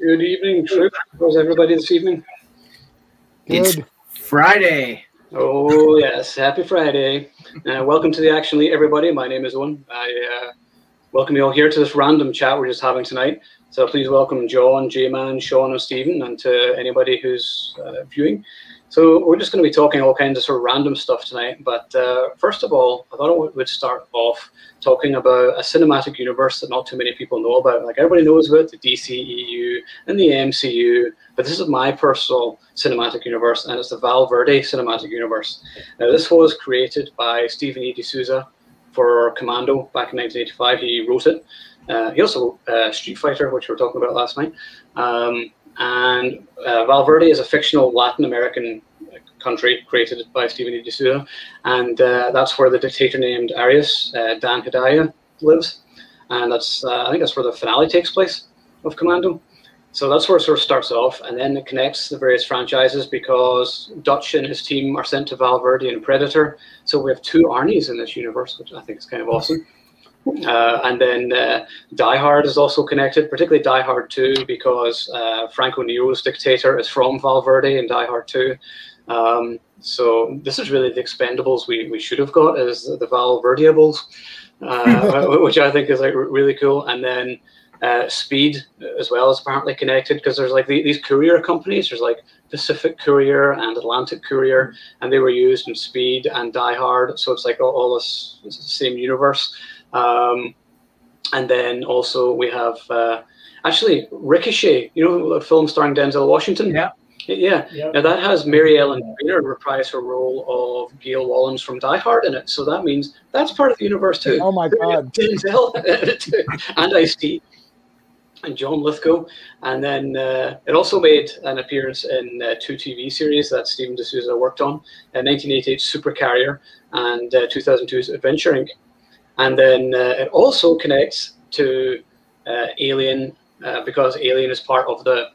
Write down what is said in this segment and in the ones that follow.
Good evening, Troop. How's everybody this evening? Good. It's Friday. Oh, yes. Happy Friday. Welcome to the Action Elite, everybody. My name is Owen. I welcome you all here to this random chat we're just having tonight. So please welcome John, J-Man, Sean, and Stephen, and to anybody who's viewing. So we're just going to be talking all kinds of sort of random stuff tonight. But first of all, I thought I would start off talking about a cinematic universe that not too many people know about. Like everybody knows about the DCEU and the MCU, but this is my personal cinematic universe, and it's the Val Verde cinematic universe. Now, this was created by Stephen E. D'Souza for Commando back in 1985. He wrote it. He also wrote Street Fighter, which we were talking about last night. And Val Verde is a fictional Latin American country created by Stephen E. D'Souza, and that's where the dictator named Arias, Dan Hedaya, lives, and that's I think that's where the finale takes place of Commando. So that's where it sort of starts off, and then it connects the various franchises because Dutch and his team are sent to Val Verde and Predator. So we have two Arnies in this universe, which I think is kind of awesome. And then Die Hard is also connected, particularly Die Hard 2, because Franco Nero's dictator is from Val Verde in Die Hard 2. So this is really the Expendables we should have got as the Val Verdeables, which I think is like really cool. And then Speed as well is apparently connected because there's like these courier companies. There's like Pacific Courier and Atlantic Courier, and they were used in Speed and Die Hard. So it's like all this it's the same universe. And then also we have actually Ricochet, you know, a film starring Denzel Washington. Yeah. Now that has Mary Ellen Trainor reprise her role of Gail Wallens from Die Hard in it. So that means that's part of the universe too. Oh my God. Denzel and Ice-T and John Lithgow. And then it also made an appearance in two TV series that Stephen D'Souza worked on, 1988's Super Carrier and 2002's Adventure Inc. And then it also connects to Alien because Alien is part of the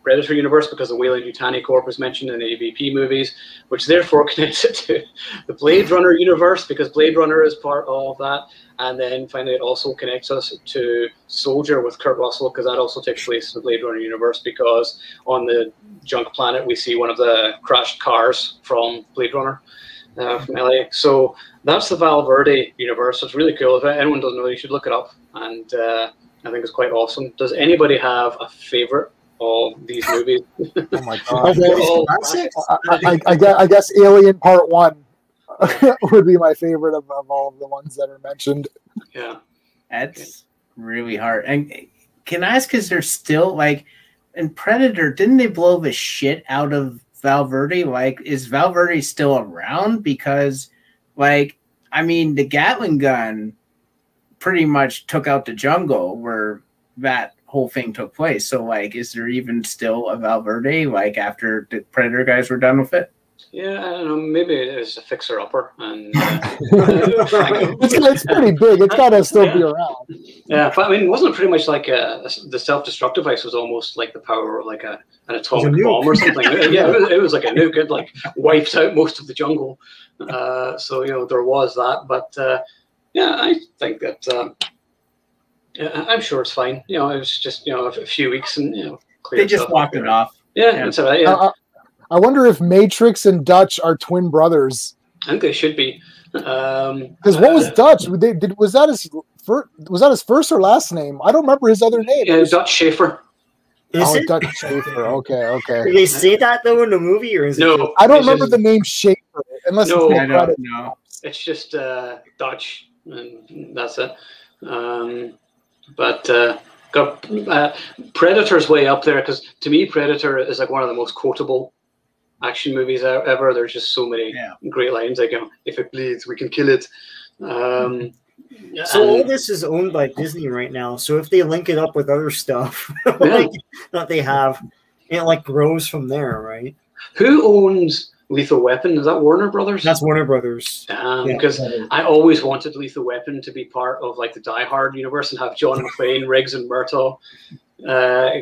Predator universe because the Weyland-Yutani Corp was mentioned in the AVP movies, which therefore connects it to the Blade Runner universe because Blade Runner is part of that. And then finally it also connects us to Soldier with Kurt Russell because that also takes place in the Blade Runner universe because on the junk planet we see one of the crashed cars from Blade Runner. From LA. So that's the Val Verde universe. It's really cool. If anyone doesn't know, you should look it up. And I think it's quite awesome. Does anybody have a favorite of these movies? Oh my God. Okay. I guess Alien Part 1 would be my favorite of all of the ones that are mentioned. Yeah. That's really hard. And can I ask, is there still, like, in Predator, didn't they blow the shit out of Val Verde? Like, is Val Verde still around? Because, like, I mean, the Gatling gun pretty much took out the jungle where that whole thing took place. So, like, is there even still a Val Verde, like, after the Predator guys were done with it? Yeah, I don't know. Maybe it is a fixer-upper. And it's pretty big. It's got to still be around. Yeah, but I mean, wasn't it pretty much like the self-destructive device was almost like the power of like an atomic bomb or something? Yeah, it was like a nuke. It like wiped out most of the jungle. So, you know, there was that. But yeah, I think that I'm sure it's fine. You know, it was just, you know, a few weeks and, you know, they just walked it off. Yeah, that's all right. Yeah. I wonder if Matrix and Dutch are twin brothers. I think they should be. Because what was Dutch? Was that his first or last name? I don't remember his other name. Yeah, Dutch Schaefer. Is it? Dutch Schaefer. Okay. Did they say that though in the movie, or is it? No, I don't remember the name Schaefer unless No, it's I don't know. It's just Dutch, and that's it. But Predator's way up there because to me, Predator is like one of the most quotable action movies ever. There's just so many great lines, like, you know, if it bleeds, we can kill it. So all this is owned by Disney right now. So if they link it up with other stuff like, that they have, it like grows from there, right? Who owns Lethal Weapon? Is that Warner Brothers? That's Warner Brothers. Because I always wanted Lethal Weapon to be part of like the Die Hard universe and have John McClane, Riggs, and Murtaugh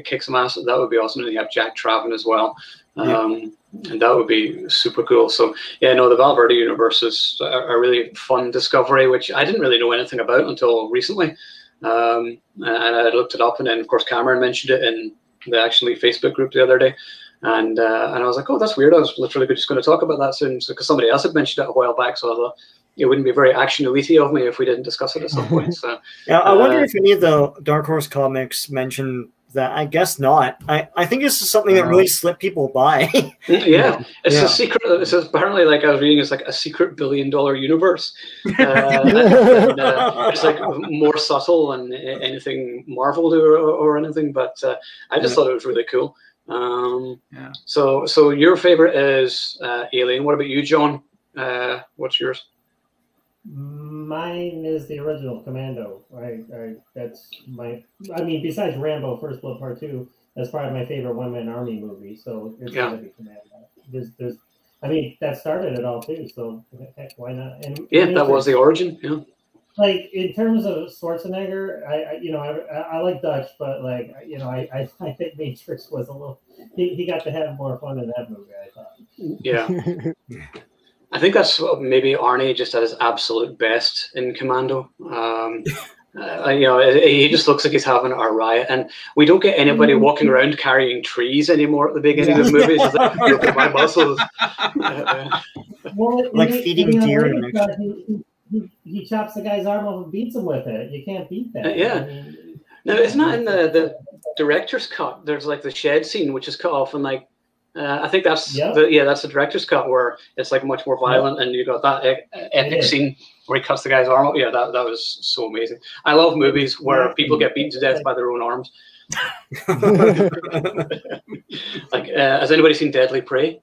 kick some ass. That would be awesome. And you have Jack Traven as well. And that would be super cool. So yeah, no, the Val Verde universe is a really fun discovery, which I didn't really know anything about until recently. And I looked it up, and then of course Cameron mentioned it in the Action Elite Facebook group the other day, and I was like, oh, that's weird. I was literally just going to talk about that soon, because somebody else had mentioned it a while back. So I thought it wouldn't be very Action Elite of me if we didn't discuss it at some point. So yeah, I wonder if any of the Dark Horse comics mentioned that. I guess not. I think this is something that really slipped people by. Yeah, it's a secret. It's apparently, like I was reading, it's like a secret $1 billion universe. It's like more subtle than anything Marvel do or anything. But I just thought it was really cool. So your favorite is Alien. What about you, John? What's yours? Mine is the original Commando. That's my. I mean, besides Rambo: First Blood Part 2, that's probably my favorite one-man army movie. So it's gotta be Commando. There's. I mean, that started it all too. So heck, why not? And that was the origin. Yeah. Like in terms of Schwarzenegger, I like Dutch, but like I think Matrix was a little. He got to have more fun in that movie, I thought. Yeah. I think that's maybe Arnie just at his absolute best in Commando. He just looks like he's having a riot, and we don't get anybody walking around carrying trees anymore at the beginning of movies. It's like, look at my muscles. Like feeding deer. He chops the guy's arm off and beats him with it. You can't beat that. No, it's not in the director's cut. There's like the shed scene, which is cut off, and like I think that's that's the director's cut, where it's like much more violent, and you got that epic scene where he cuts the guy's arm off. Yeah, that was so amazing. I love movies where people get beaten to death by their own arms. Like, has anybody seen Deadly Prey? Do you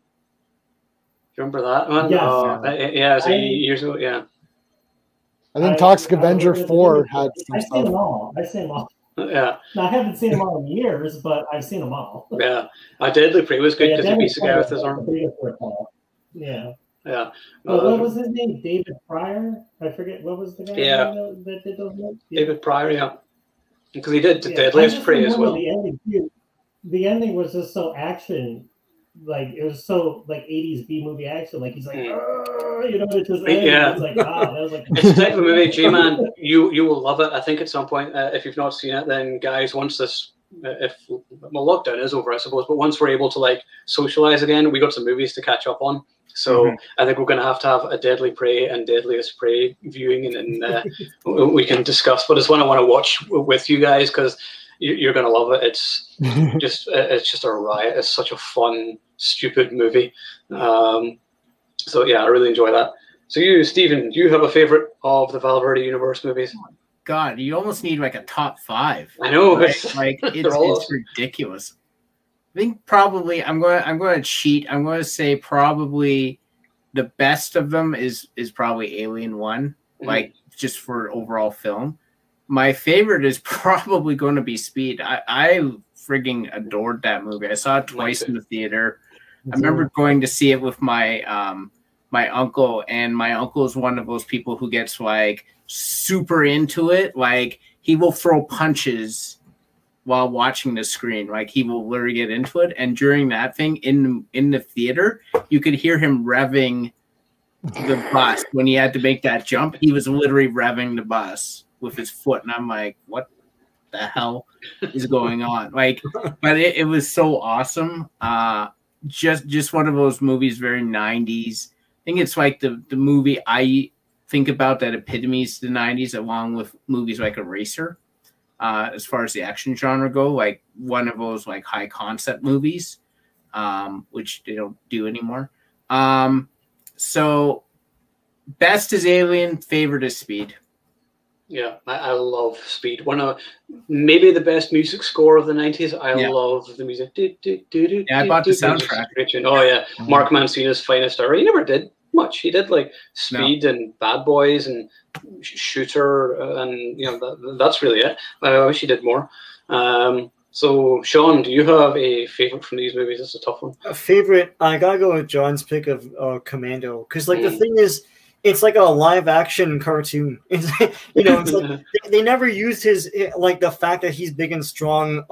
remember that one? Yes. It was years ago. Yeah. I think Toxic Avenger 4 had some I've stuff. seen them all. Yeah. Now, I haven't seen them all in years, but I've seen them all. Yeah. Deadly Prey was good because he beats the guy with his arm. Yeah. Yeah. What was his name? David Pryor? I forget. What was the guy that did those movies? David Pryor, yeah. Because he did the Deadliest Prey as well. The ending was just so action. Like, it was so like 80s B movie action. Like, he's like, it's just it's like, that was like. It's the type of movie, G-Man, you will love it. I think at some point, if you've not seen it, then guys, once this, lockdown is over, I suppose, but once we're able to like socialize again, we got some movies to catch up on. So I think we're going to have a Deadly Prey and Deadliest Prey viewing, and then we can discuss. But it's one I want to watch with you guys, because you're going to love it. It's just a riot. It's such a fun, stupid movie. So yeah, I really enjoy that. So you, Stephen, do you have a favorite of the Valverde Universe movies? God, you almost need like a top 5. I know, right? Like it's ridiculous. I think probably I'm going to cheat. I'm going to say probably the best of them is probably Alien 1, like just for overall film. My favorite is probably going to be Speed. I frigging adored that movie. I saw it twice in the theater. I remember going to see it with my my uncle, and my uncle is one of those people who gets like super into it. Like, he will throw punches while watching the screen. Like, he will literally get into it. And during that thing in the theater, you could hear him revving the bus when he had to make that jump. He was literally revving the bus with his foot, and I'm like, what the hell is going on? Like, but it was so awesome. Just one of those movies, very 90s. I think it's like the movie I think about that epitomes the 90s, along with movies like Eraser, as far as the action genre go, like one of those like high concept movies, which they don't do anymore. So best is Alien, favorite is Speed. Yeah, I love Speed. One of maybe the best music score of the 90s. I love the music. Yeah, I bought the soundtrack. Oh yeah, Mark Mancini's finest hour. He never did much. He did like Speed and Bad Boys and Shooter, and that's really it. I wish he did more. So Sean, do you have a favorite from these movies? It's a tough one. A favorite? I gotta go with John's pick of Commando, because like the thing is, it's like a live action cartoon. It's, it's like they never used his, like, the fact that he's big and strong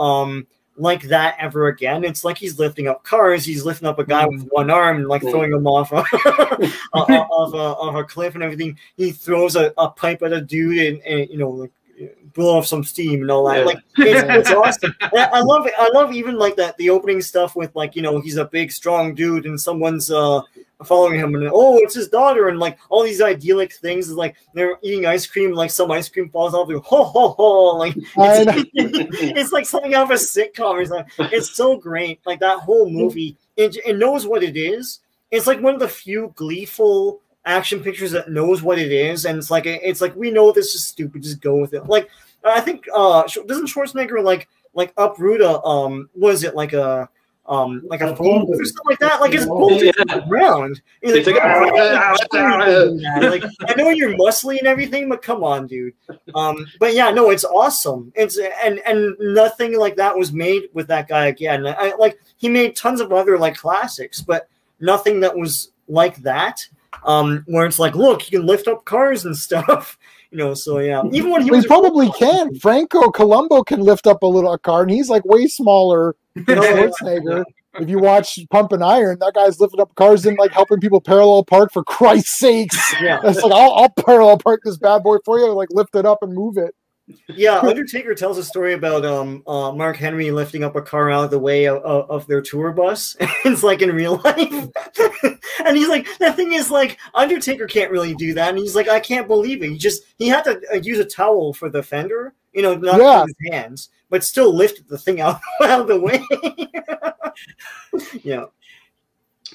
like that ever again. It's like he's lifting up cars. He's lifting up a guy with one arm and like throwing him off of a cliff and everything. He throws a pipe at a dude and like blow off some steam and all that. Yeah. Like it's awesome. I love it. I love even like that the opening stuff with like, you know, he's a big strong dude and someone's following him and it's his daughter and like all these idyllic things, like they're eating ice cream, like some ice cream falls off and ho ho ho, like it's like something out of a sitcom or something. It's so great. Like that whole movie, it knows what it is. It's like one of the few gleeful action pictures that knows what it is, and it's like we know this is stupid, just go with it. Like I think doesn't Schwarzenegger like uproot a what is it, like a phone or something like that? Like it's bolted to the ground. Like, like I know you're muscly and everything, but come on, dude. But yeah, no, it's awesome. It's and nothing like that was made with that guy again. Like he made tons of other like classics, but nothing that was like that. Where it's like, look, you can lift up cars and stuff, you know. So yeah, even when he probably can. Franco Columbo can lift up a car, and he's like way smaller than Schwarzenegger. If you watch Pumping Iron, that guy's lifting up cars and like helping people parallel park. For Christ's sakes, yeah, it's like I'll parallel park this bad boy for you, like lift it up and move it. Yeah, Undertaker tells a story about Mark Henry lifting up a car out of the way of their tour bus. It's like in real life. And he's like, the thing is, like, Undertaker can't really do that. And he's like, I can't believe it. He had to use a towel for the fender, you know, not with his hands, but still lifted the thing out of the way. Yeah.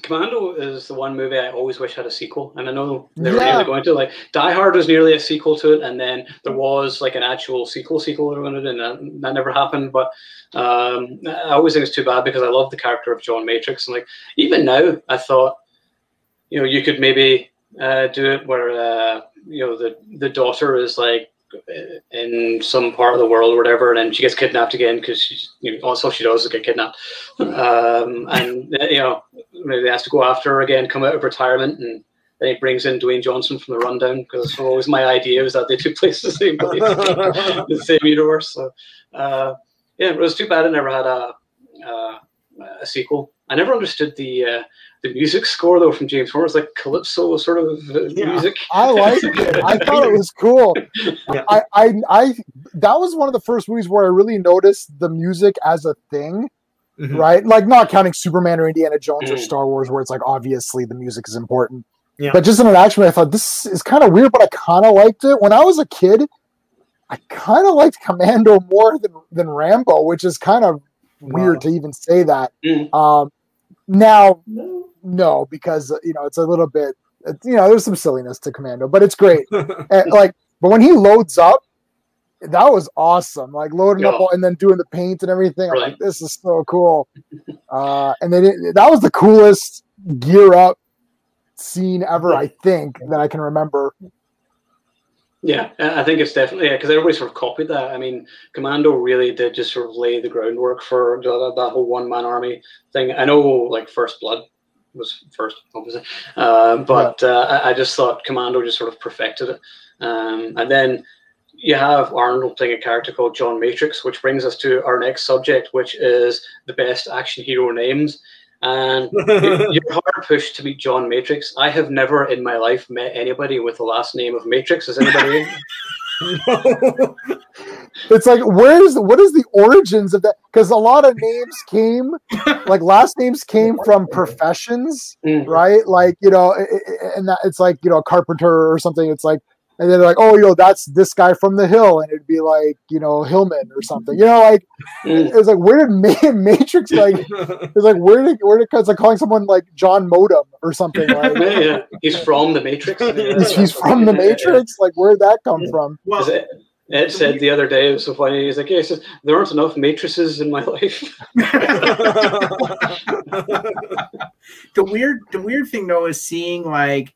Commando is the one movie I always wish had a sequel, and I know they were nearly going to. Like Die Hard was nearly a sequel to it, and then there was like an actual sequel they were going to do, and that never happened. But I always think it's too bad because I love the character of John Matrix, and like even now, I thought, you know, you could maybe do it where you know the daughter is like in some part of the world or whatever, and then she gets kidnapped again because she's, you know, that's all she does is get kidnapped, and you know, maybe they has to go after her again, come out of retirement, and then he brings in Dwayne Johnson from The Rundown, because it's always my idea was that they took place in the same place, the same universe. So yeah, it was too bad it never had a sequel. I never understood the music score though from James Horner. It's like calypso sort of music. I liked it. I thought it was cool. Yeah. I that was one of the first movies where I really noticed the music as a thing, right? Like not counting Superman or Indiana Jones or Star Wars, where it's like obviously the music is important. Yeah. But just in an action movie, I thought this is kind of weird, but I kind of liked it. When I was a kid, I kind of liked Commando more than Rambo, which is kind of weird to even say that. Now, no, because you know it's a little bit, you know, there's some silliness to Commando, but it's great. And, like, but when he loads up, that was awesome. Like loading up and then doing the paint and everything. I'm like, this is so cool. And that was the coolest gear up scene ever, I think, that I can remember. Yeah, I think it's definitely, because everybody sort of copied that. I mean, Commando really did just sort of lay the groundwork for that whole one-man army thing. I know, like, First Blood was first, obviously, but I just thought Commando just sort of perfected it. And then you have Arnold playing a character called John Matrix, which brings us to our next subject, which is the best action hero names. And you're hard pushed to meet John Matrix. I have never in my life met anybody with the last name of Matrix. Is anybody? No. It's like, what is the origins of that? Because a lot of names came, like last names came from professions, right? Like, you know, and that, it's like, you know, a carpenter or something. It's like, and then they're like, oh, you know, that's this guy from the Hill, and it'd be like, you know, Hillman or something. You know, like it's like, where did Matrix like? It's like where did it's like calling someone like John Modem or something. Like, yeah, he's from the Matrix. He's from the Matrix. Like, where'd that come from? Well, Ed said the other day, it was so funny. He's like, yeah, he says there aren't enough matrices in my life. The weird thing though is seeing like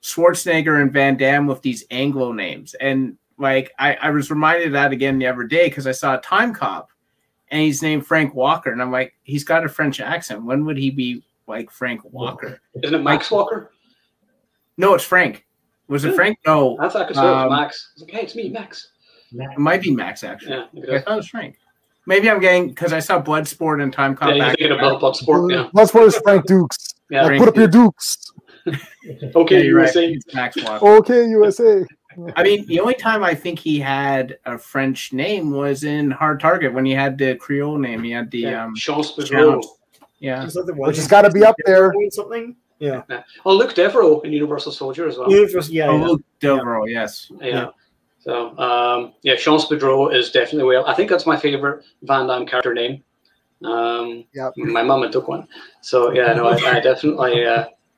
Schwarzenegger and Van Damme with these Anglo names. And like I was reminded of that again the other day because I saw a Time Cop and he's named Frank Walker. And I'm like, he's got a French accent. When would he be like Frank Walker? Isn't it Max Walker? No, it's Frank. Was it Frank? No. I thought it was Max. I was like, hey, it's me, Max. It might be Max, actually. Yeah, I thought it was Frank. Maybe I'm getting, because I saw Bloodsport and Time Cop. Yeah, you're thinking about Bloodsport, yeah. Bloodsport is Frank Dukes. Yeah, Frank put up your Dukes. Okay, yeah, USA. Right. Max Walker. Okay, USA. I mean, the only time I think he had a French name was in Hard Target when he had the Creole name. He had the Chance Pedro. Yeah, which has got to be up there. Something. Yeah. Oh, Luke Devereaux in Universal Soldier as well. Luke Devereaux, yes. Yeah. So, Chance Pedro is definitely I think that's my favorite Van Damme character name. My mum had took one. So, yeah, no, I definitely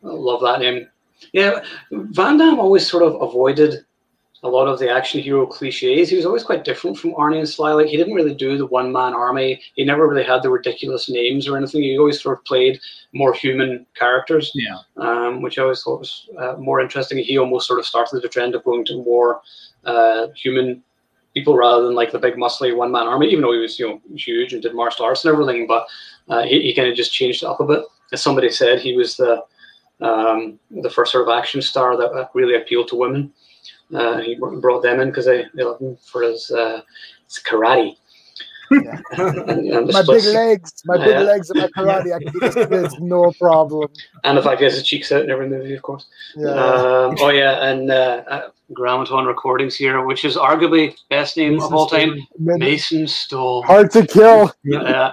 love that name. Yeah, Van Damme always sort of avoided a lot of the action hero cliches. He was always quite different from Arnie and Sly. Like, he didn't really do the one-man army. He never really had the ridiculous names or anything. He always sort of played more human characters, which I always thought was more interesting. He almost sort of started the trend of going to more human people rather than like the big muscly one-man army, even though he was huge and did martial arts and everything. But he kind of just changed it up a bit. As somebody said, he was the first sort of action star that really appealed to women. He brought them in because they loved him for his karate. Yeah. and my big legs and my karate. I can do this no problem. And the fact he has his cheeks out in every movie, of course. And Grammaton Recordings here, which is arguably best name of all time. Mason Stoll. Hard to kill. Yeah.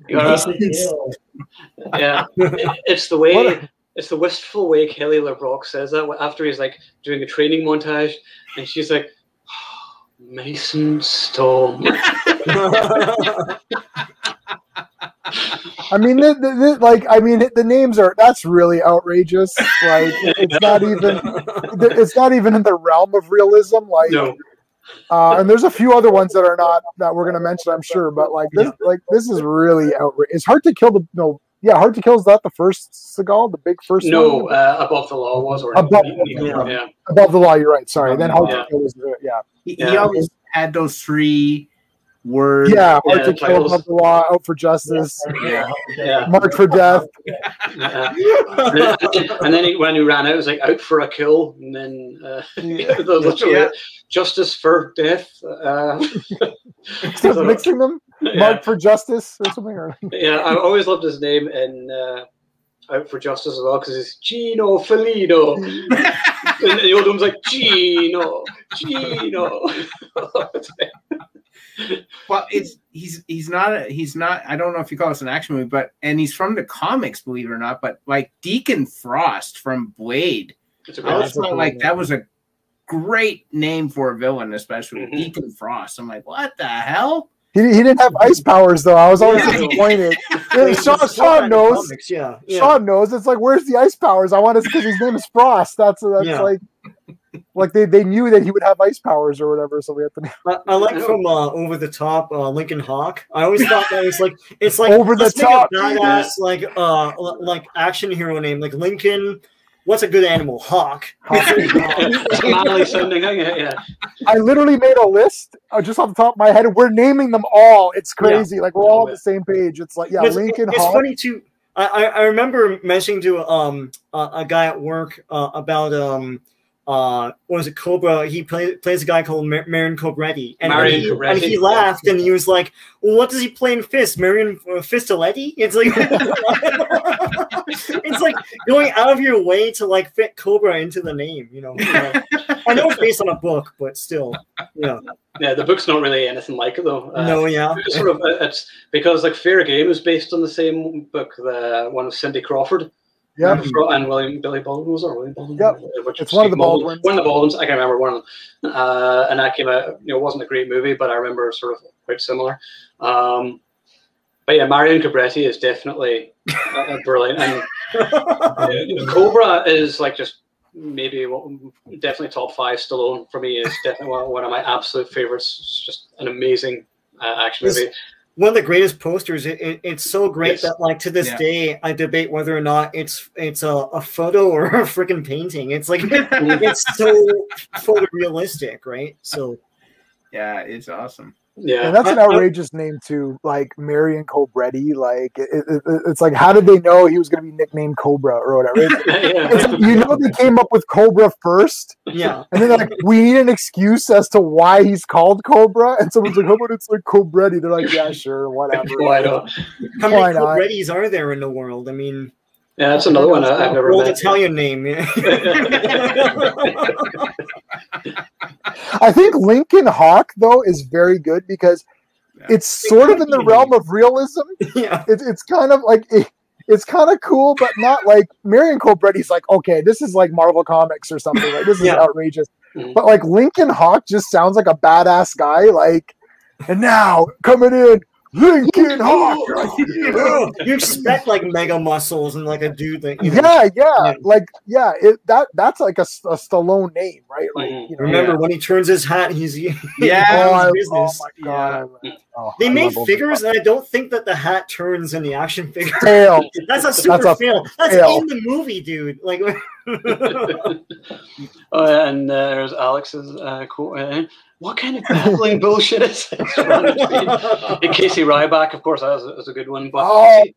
It's the way. It's the wistful way Kelly LeBrock says that after he's like doing a training montage, and she's like, oh, Mason Stoll. I mean, the names that's really outrageous. Like, it's not even in the realm of realism. Like, no. And there's a few other ones that are not that we're gonna mention, I'm sure. But this is really outrageous. It's Hard to Kill. Hard to Kill, is that the first Seagal, the big first one? No, Above the Law was. Above the Law, you're right. Sorry. Then Hard to Kill was, He always had those 3 words. Yeah, Hard to Kill, Above the Law, Out for Justice, Mark for Death. And then when he ran out, it was like Out for a Kill, and then Justice for Death. Still mixing them? Mark for Justice or something? Yeah, I always loved his name in Out for Justice as well, because it's Gino Felino. And the old one's like, Gino. Well, he's not I don't know if you call this an action movie, and he's from the comics, believe it or not, but like Deacon Frost from Blade. I was like, that was a great name for a villain, especially Deacon Frost. I'm like, what the hell? He didn't have ice powers though. I was always disappointed. Sean knows. Sean knows. It's like, where's the ice powers? I want to, because his name is Frost. That's like they knew that he would have ice powers or whatever. So we have to. I like from Over the Top, Lincoln Hawk. I always thought that was it's like Over the Top, badass like action hero name, like Lincoln. What's a good animal? Hawk. Manly sounding, yeah. I literally made a list just off the top of my head. We're naming them all. It's crazy. Like, we're all on the same page. It's like, Lincoln Hawk. It's funny too. I remember mentioning to a guy at work about what was it, Cobra? He plays a guy called Marion Cobretti, and he laughed and he was like, "Well, what does he play in Fist? Marion Fistoletti?" It's like it's like going out of your way to like fit Cobra into the name, I know it's based on a book, but still, yeah. The book's not really anything like it though. It's sort of it's because like Fair Game is based on the same book, the one of Cindy Crawford. Yeah, and Billy Baldwin was William Baldwin. Yep, it's one of the Baldwins. One of the Baldwins. I can remember one of them. And that came out. It wasn't a great movie, but I remember sort of quite similar. But yeah, Marion Cobretti is definitely brilliant, and Cobra is like just maybe definitely top 5. Stallone for me is definitely one of my absolute favorites. It's just an amazing action movie. One of the greatest posters. It's so great that like to this day I debate whether or not it's a photo or a freaking painting. It's like it's so photorealistic, right? So yeah, it's awesome. Yeah, and that's an outrageous name too. Like Marion Cobretti. Like it's like, how did they know he was going to be nicknamed Cobra or whatever? They came up with Cobra first. Yeah, and then they're like, we need an excuse as to why he's called Cobra. And someone's like, how about it's like Cobretti? They're like, yeah, sure, whatever. Why not? How many Cobrettis are there in the world? I mean, Yeah, that's another one I've never Old met. Italian name. Yeah. I think Lincoln Hawk though is very good because it's sort of in the realm of realism. Yeah. It's kind of like it's kind of cool, but not like Marion Cobretti's like, okay, this is like Marvel Comics or something. Like this is outrageous. But like Lincoln Hawk just sounds like a badass guy. Like, and now coming in, Lincoln Hawk. You expect like mega muscles and like a dude that that's like a Stallone name, right? Like, you know, remember when he turns his hat, he's business. Oh my god! They made figures, and I don't think that the hat turns in the action figure. Fail. That's a super fail. That's fail. in the movie, dude. Like, and there's Alex's quote. What kind of babbling bullshit is this? And Casey Ryback, of course, that was a good one. But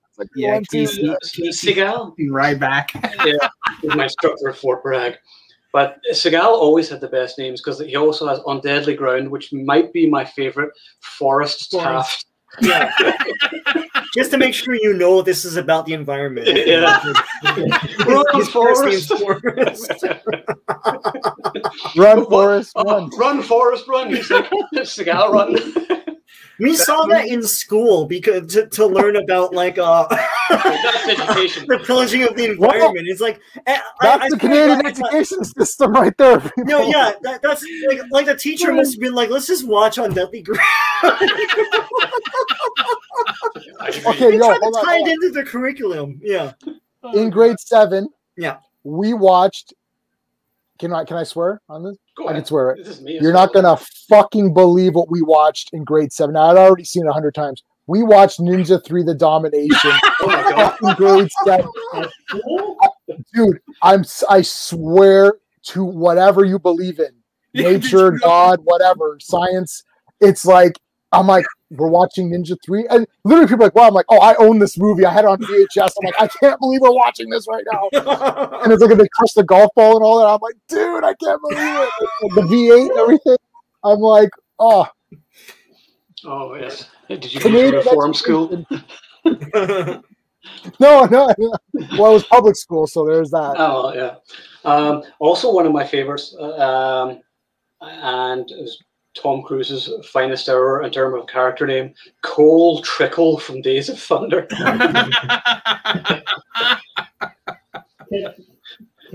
Casey Seagal. Ryback. Yeah, he's my instructor at Fort Bragg. But Seagal always had the best names because he also has On Deadly Ground, which might be my favorite, Forrest Taft. Yeah. Just to make sure you know this is about the environment. Yeah. Run, Forrest. Run, Forrest, run. Run, Forrest, run. He's like, Seagal, run. We saw that in school because to learn about like that's education. the pillaging of the environment. It's like that's the Canadian education system right there. People. No, yeah, that's like the teacher must have been like, let's just watch On Deadly Ground. Okay, hold on. Tie it into the curriculum. Yeah. In grade 7, yeah, we watched. Can I swear on this? Go ahead. I can swear it. This is me. You're not gonna fucking believe what we watched in grade 7. Now, I'd already seen it 100 times. We watched Ninja 3: The Domination. Oh my god. In grade 7. Dude, I swear to whatever you believe in, nature, God, whatever, science. It's like I'm like, we're watching Ninja 3, and literally people are like, wow. I'm like, oh, I own this movie. I had it on VHS. I'm like, I can't believe we're watching this right now. And it's like they crush the golf ball and all that. I'm like, dude, I can't believe it. The V8 and everything. I'm like, oh. Oh yes. Did you go to reform school? No. Well, it was public school, so there's that. Oh yeah. Also, one of my favorites, and it was Tom Cruise's finest hour in terms of character name, Cole Trickle from Days of Thunder. Can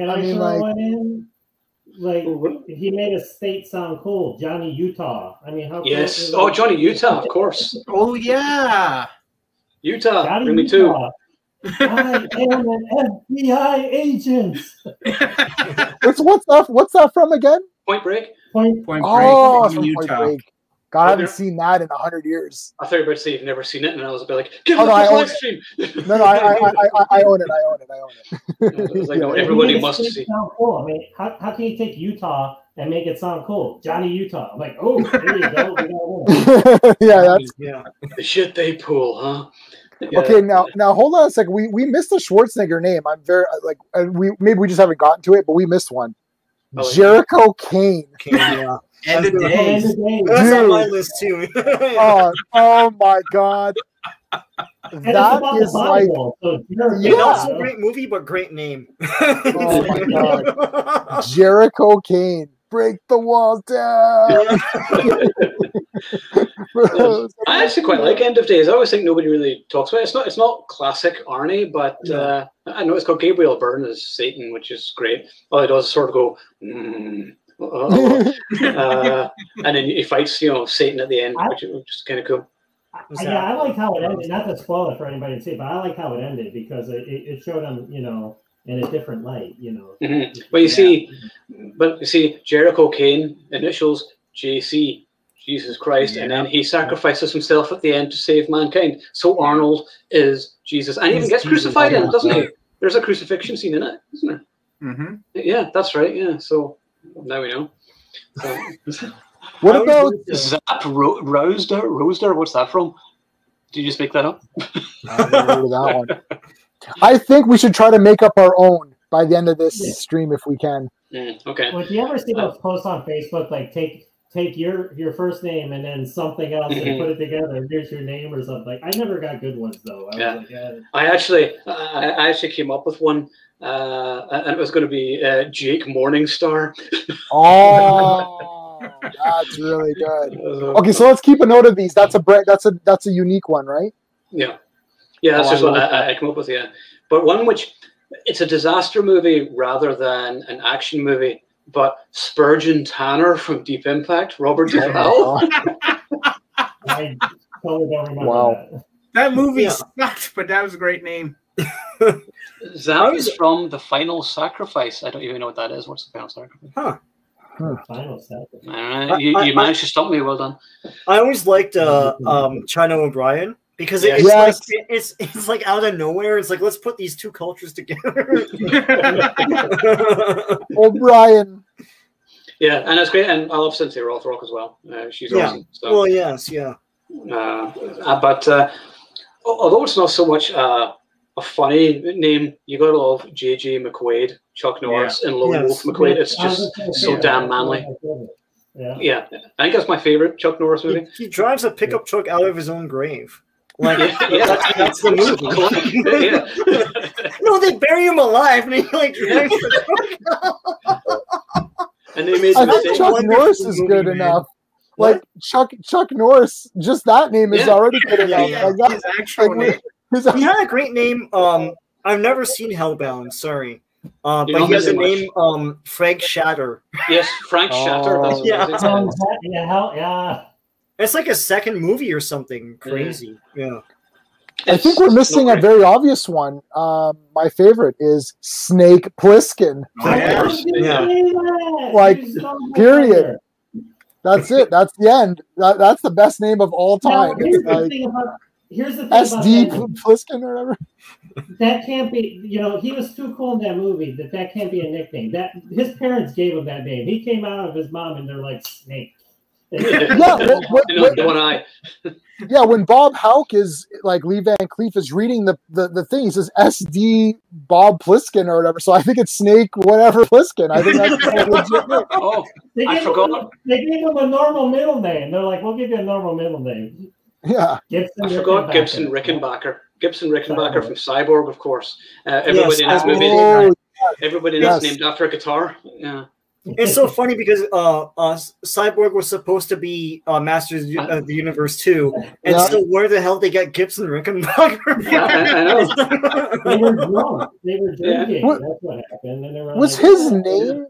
I throw one in? Like, he made a state sound cool. Johnny Utah. I mean, how? Yes. Oh, Johnny Utah, of course. Oh yeah. Utah. Johnny Bring me Utah. I am an FBI agent. What's that from again? Point Break. Point Break. Oh, from Point Break. God, I haven't seen that in 100 years. I thought you were about to say you've never seen it, and I was a bit like, give I us live stream. No, I own it. It was like, no, everybody must see. Cool. I mean, how can you take Utah and make it sound cool? Johnny Utah. I'm like, oh, there you go. Yeah. The shit they pull, huh? Yeah. Okay, now hold on a second. We missed the Schwarzenegger name. I'm very like, maybe we just haven't gotten to it, but we missed one. Oh, Jericho Kane. Yeah. End of days. That's on my list too. Oh my god. That is like, not so great movie, but great name. Oh my god. Jericho Kane. Break the walls down. I actually quite like End of Days. I always think nobody really talks about it. It's not classic Arnie, but I know it's got Gabriel Byrne as Satan, which is great. All he does is sort of go, and then he fights, Satan at the end, which is kind of cool. I like how it ended. Not to spoil it for anybody to see, but I like how it ended because it showed him, in a different light, Mm-hmm. But you see, Jericho Kane, initials JC, Jesus Christ, and then he sacrifices himself at the end to save mankind. So Arnold is Jesus, and he even gets crucified in it, doesn't he? There's a crucifixion scene in it, isn't there? Mm-hmm. Yeah, that's right. Yeah, so now we know. What about Zap Rosder? What's that from? Did you just make that up? I never heard of that one. I think we should try to make up our own by the end of this stream if we can. Okay. Well, do you ever see those posts on Facebook, like take take your first name and then something else and put it together. Here's your name or something. Like, I never got good ones though. I was like, I actually came up with one, and it was going to be Jake Morningstar. Oh, that's really good. Okay, so let's keep a note of these. That's a unique one, right? Yeah, that's just what I came up with. Yeah, but one which it's a disaster movie rather than an action movie. But Spurgeon Tanner from Deep Impact, Robert Duvall. I totally don't remember that. That movie sucked, but that was a great name. That is from The Final Sacrifice. I don't even know what that is. What's The Final Sacrifice? Huh. Final Sacrifice. All right. You managed to stop me. Well done. I always liked China O'Brien. Because it's like out of nowhere. It's like, let's put these two cultures together. O'Brien. Yeah, and it's great. And I love Cynthia Rothrock as well. She's awesome. So, well, yes, yeah. But although it's not so much a funny name, you gotta love J.J. McQuaid, Chuck Norris, and Lone Wolf McQuaid. It's just so damn manly. Yeah, I think that's my favorite Chuck Norris movie. He drives a pickup truck out of his own grave. Like that's the movie. No, they bury him alive, and he like drives the truck. And they made I think Chuck Norris is good enough. Like Chuck Norris, just that name is already good enough. Like his actual name. He had a great name. I've never seen Hellbound. Sorry. But he has a name, Frank Shatter. Yes, Frank Shatter. Yeah. It's like a second movie or something crazy. Yeah. I think we're missing a very obvious one. My favorite is Snake Plissken. Like, period. That's it. That's the end. That's the best name of all time. Here's the thing SD Plissken or whatever. That can't be, he was too cool in that movie that can't be a nickname. That his parents gave him that name. He came out of his mom and they're like, Snake. When Bob Houck is like Lee Van Cleef is reading the thing, he says SD Bob Plissken or whatever. So I think it's Snake whatever Plissken. I think that's a legit name. I forgot. They gave him a normal middle name. They're like, we'll give you a normal middle name. Yeah. I forgot Gibson Rickenbacker. Gibson Rickenbacker from Cyborg, of course. Everybody in this movie. Everybody in this named after a guitar. Yeah. It's so funny because Cyborg was supposed to be Masters of the Universe 2, and so where the hell they got Gibson Rickenbacker? I know. They were drunk. They were drinking. That's what happened. And they were was his name?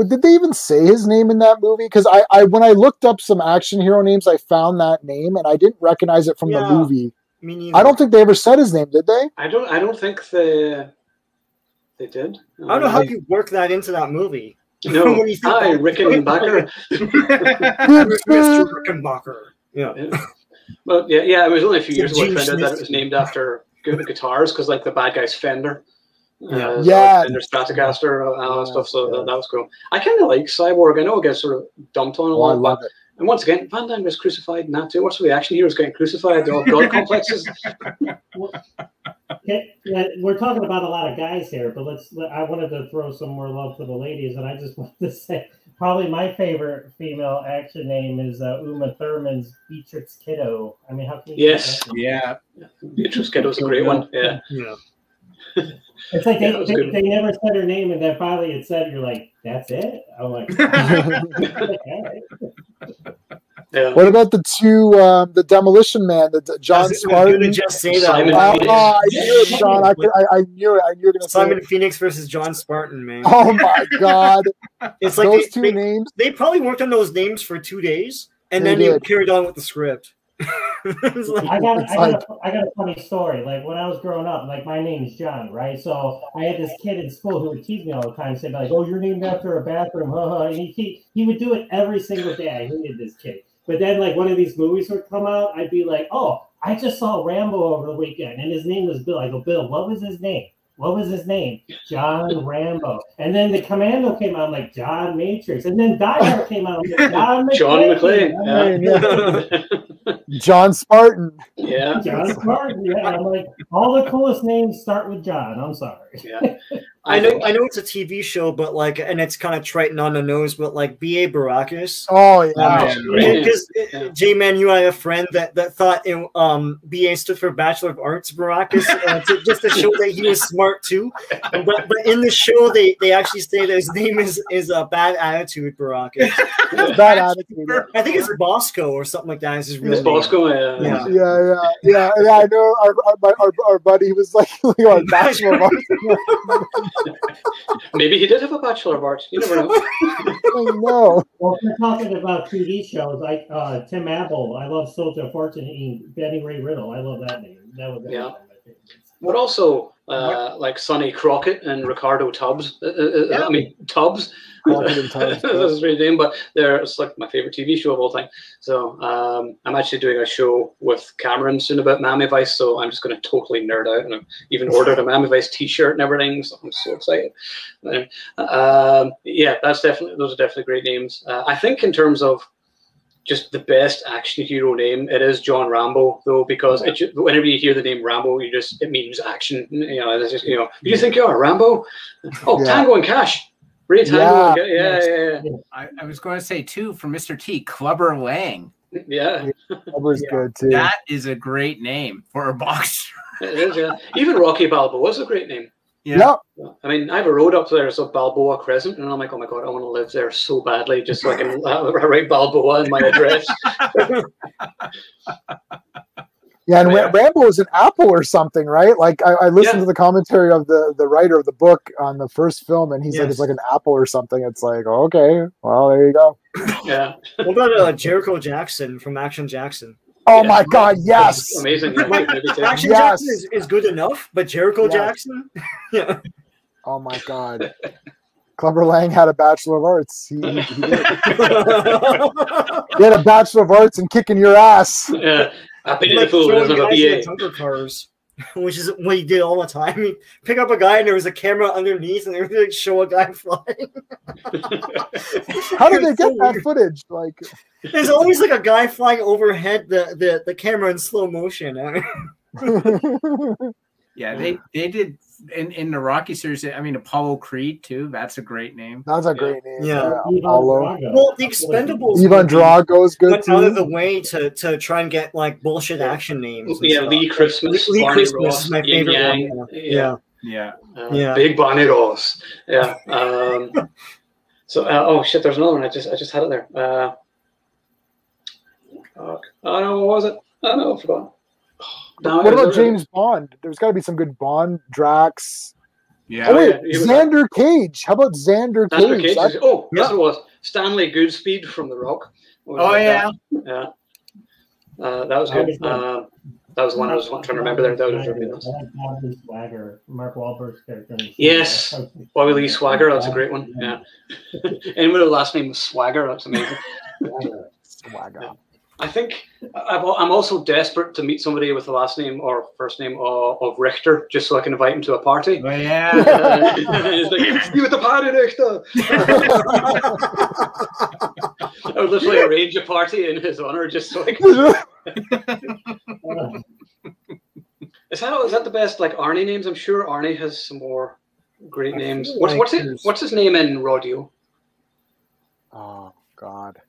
Did they even say his name in that movie? Because I when I looked up some action hero names, I found that name, and I didn't recognize it from the movie. Me neither. I don't think they ever said his name, did they? I don't think they did. I don't know how you work that into that movie. No, hi, Rickenbacker. Mr. Rickenbacker. Yeah. Well, it was only a few years ago I found out that it was named after guitars because, like, the bad guy's Fender. Fender Stratocaster and all that stuff. So that was cool. I kind of like Cyborg. I know it gets sort of dumped on a lot. I love it. And once again, Van Damme was crucified in that too. What's the action heroes getting crucified? All god complexes. We're talking about a lot of guys here, but I wanted to throw some more love for the ladies, and I just wanted to say probably my favorite female action name is Uma Thurman's Beatrix Kiddo. I mean, how can you Beatrix Kiddo's a great one. Yeah. It's like they never said her name, and then finally it said, you're like, that's it? I'm like, Yeah. What about the two, the Demolition Man, the John Spartan? I just say that. I knew it, John. I knew it. I knew you were going to say Simon Phoenix versus John Spartan, man. Oh my God! It's like those two names. They probably worked on those names for 2 days, and then you carried on with the script. I got a funny story. Like when I was growing up, like my name's John, right? So I had this kid in school who would tease me all the time, saying like, "Oh, you're named after a bathroom," and he would do it every single day. I hated this kid. But then, like one of these movies would come out, I'd be like, "Oh, I just saw Rambo over the weekend, and his name was Bill." I go, "Bill, what was his name? What was his name? John Rambo." And then the Commando came out, I'm like, John Matrix. And then Die Hard came out, I'm like, John McClane. John McClane. John Spartan. Yeah. John Spartan. Yeah, I'm like, all the coolest names start with John. I'm sorry. Yeah. I know it's a TV show, but like, and it's kind of trite on the nose, but like B.A. Baracus. Oh yeah, Because J-Man, you and I have a friend that thought B.A. stood for Bachelor of Arts Baracus, just to show that he was smart too. But in the show, they actually say that his name is a Bad Attitude Baracus. Bad Attitude. I think it's Bosco or something like that. Is his real It's name. Bosco. Yeah. I know our buddy was like a Bachelor of Arts. Maybe he did have a Bachelor of Arts. You never know. I know. Well, if we're talking about TV shows, like Tim Apple, I love Soldier of Fortune and Benny Ray Riddle. I love that name. That was one of my favorites. But also, like Sonny Crockett and Ricardo Tubbs. I mean, Tubbs. Crockett and Tubbs. That's his real name, but it's like my favorite TV show of all time. So I'm actually doing a show with Cameron soon about Miami Vice, so I'm just going to totally nerd out, and I've even ordered a Miami Vice T-shirt and everything. So I'm so excited. Yeah, those are definitely great names. I think in terms of just the best action hero name, it is John Rambo, though, because whenever you hear the name Rambo, it means action. You know, it's just, who do you think you are, Rambo? Oh, yeah. Tango and Cash. Ray Tango. Yeah. I was going to say too, for Mr. T, Clubber Lang. Yeah, Clubber's good too. That is a great name for a boxer. It is, yeah. Even Rocky Balboa was a great name. Yeah. I mean, I have a road up there, so Balboa Crescent, and I'm like, oh my god, I want to live there so badly, just so I can write Balboa in my address. Yeah, and Rambo is an apple or something, right? Like I listened to the commentary of the writer of the book on the first film, and he's like, it's like an apple or something. It's like, okay, well, there you go. Yeah. What about Jericho Jackson from Action Jackson? Oh my God, yes! That's amazing. Action Jackson is good enough, but Jericho Jackson? Yeah. Oh my God. Clubber Lang had a Bachelor of Arts. He did. He had a Bachelor of Arts in kicking your ass. Yeah. I pity the fool who doesn't have a BA. Junker cars, which is what he did all the time. He'd pick up a guy and there was a camera underneath and they would like show a guy flying. How did they get that footage? Like, there's always like a guy flying overhead the camera in slow motion. Yeah, they did in the Rocky series. I mean, Apollo Creed too. That's a great name. That's a great name. Yeah. Apollo. Well, the Expendables. Ivan Drago's good went out of the way to try and get like bullshit action names. Yeah, Lee Christmas. Lee Barney Christmas Ross, is my favorite Yang. one. Yeah. Big Barney Ross. Yeah. So oh shit, there's another one. I just had it there. Oh no, what was it? Oh no, I forgot. No, what about James Bond? There's got to be some good Bond, Drax. Yeah. Oh, wait, Xander Cage. How about Xander Cage? Yes, it was. Stanley Goodspeed from The Rock. Yeah. Yeah. That was good. That was the one I was trying to remember there. That was Bobby Swagger, Mark Wahlberg's character. Yes, Bobby Lee Swagger. That's a great one. Yeah. Anyone with the last name was Swagger. That's amazing. Swagger. I think I'm also desperate to meet somebody with the last name or first name of Richter, just so I can invite him to a party. Oh, yeah. He's like, you at the party, Richter. I would literally arrange a party in his honor, just so I can. Is that the best like Arnie names? I'm sure Arnie has some more great names. What's his name in Rodeo? Oh God.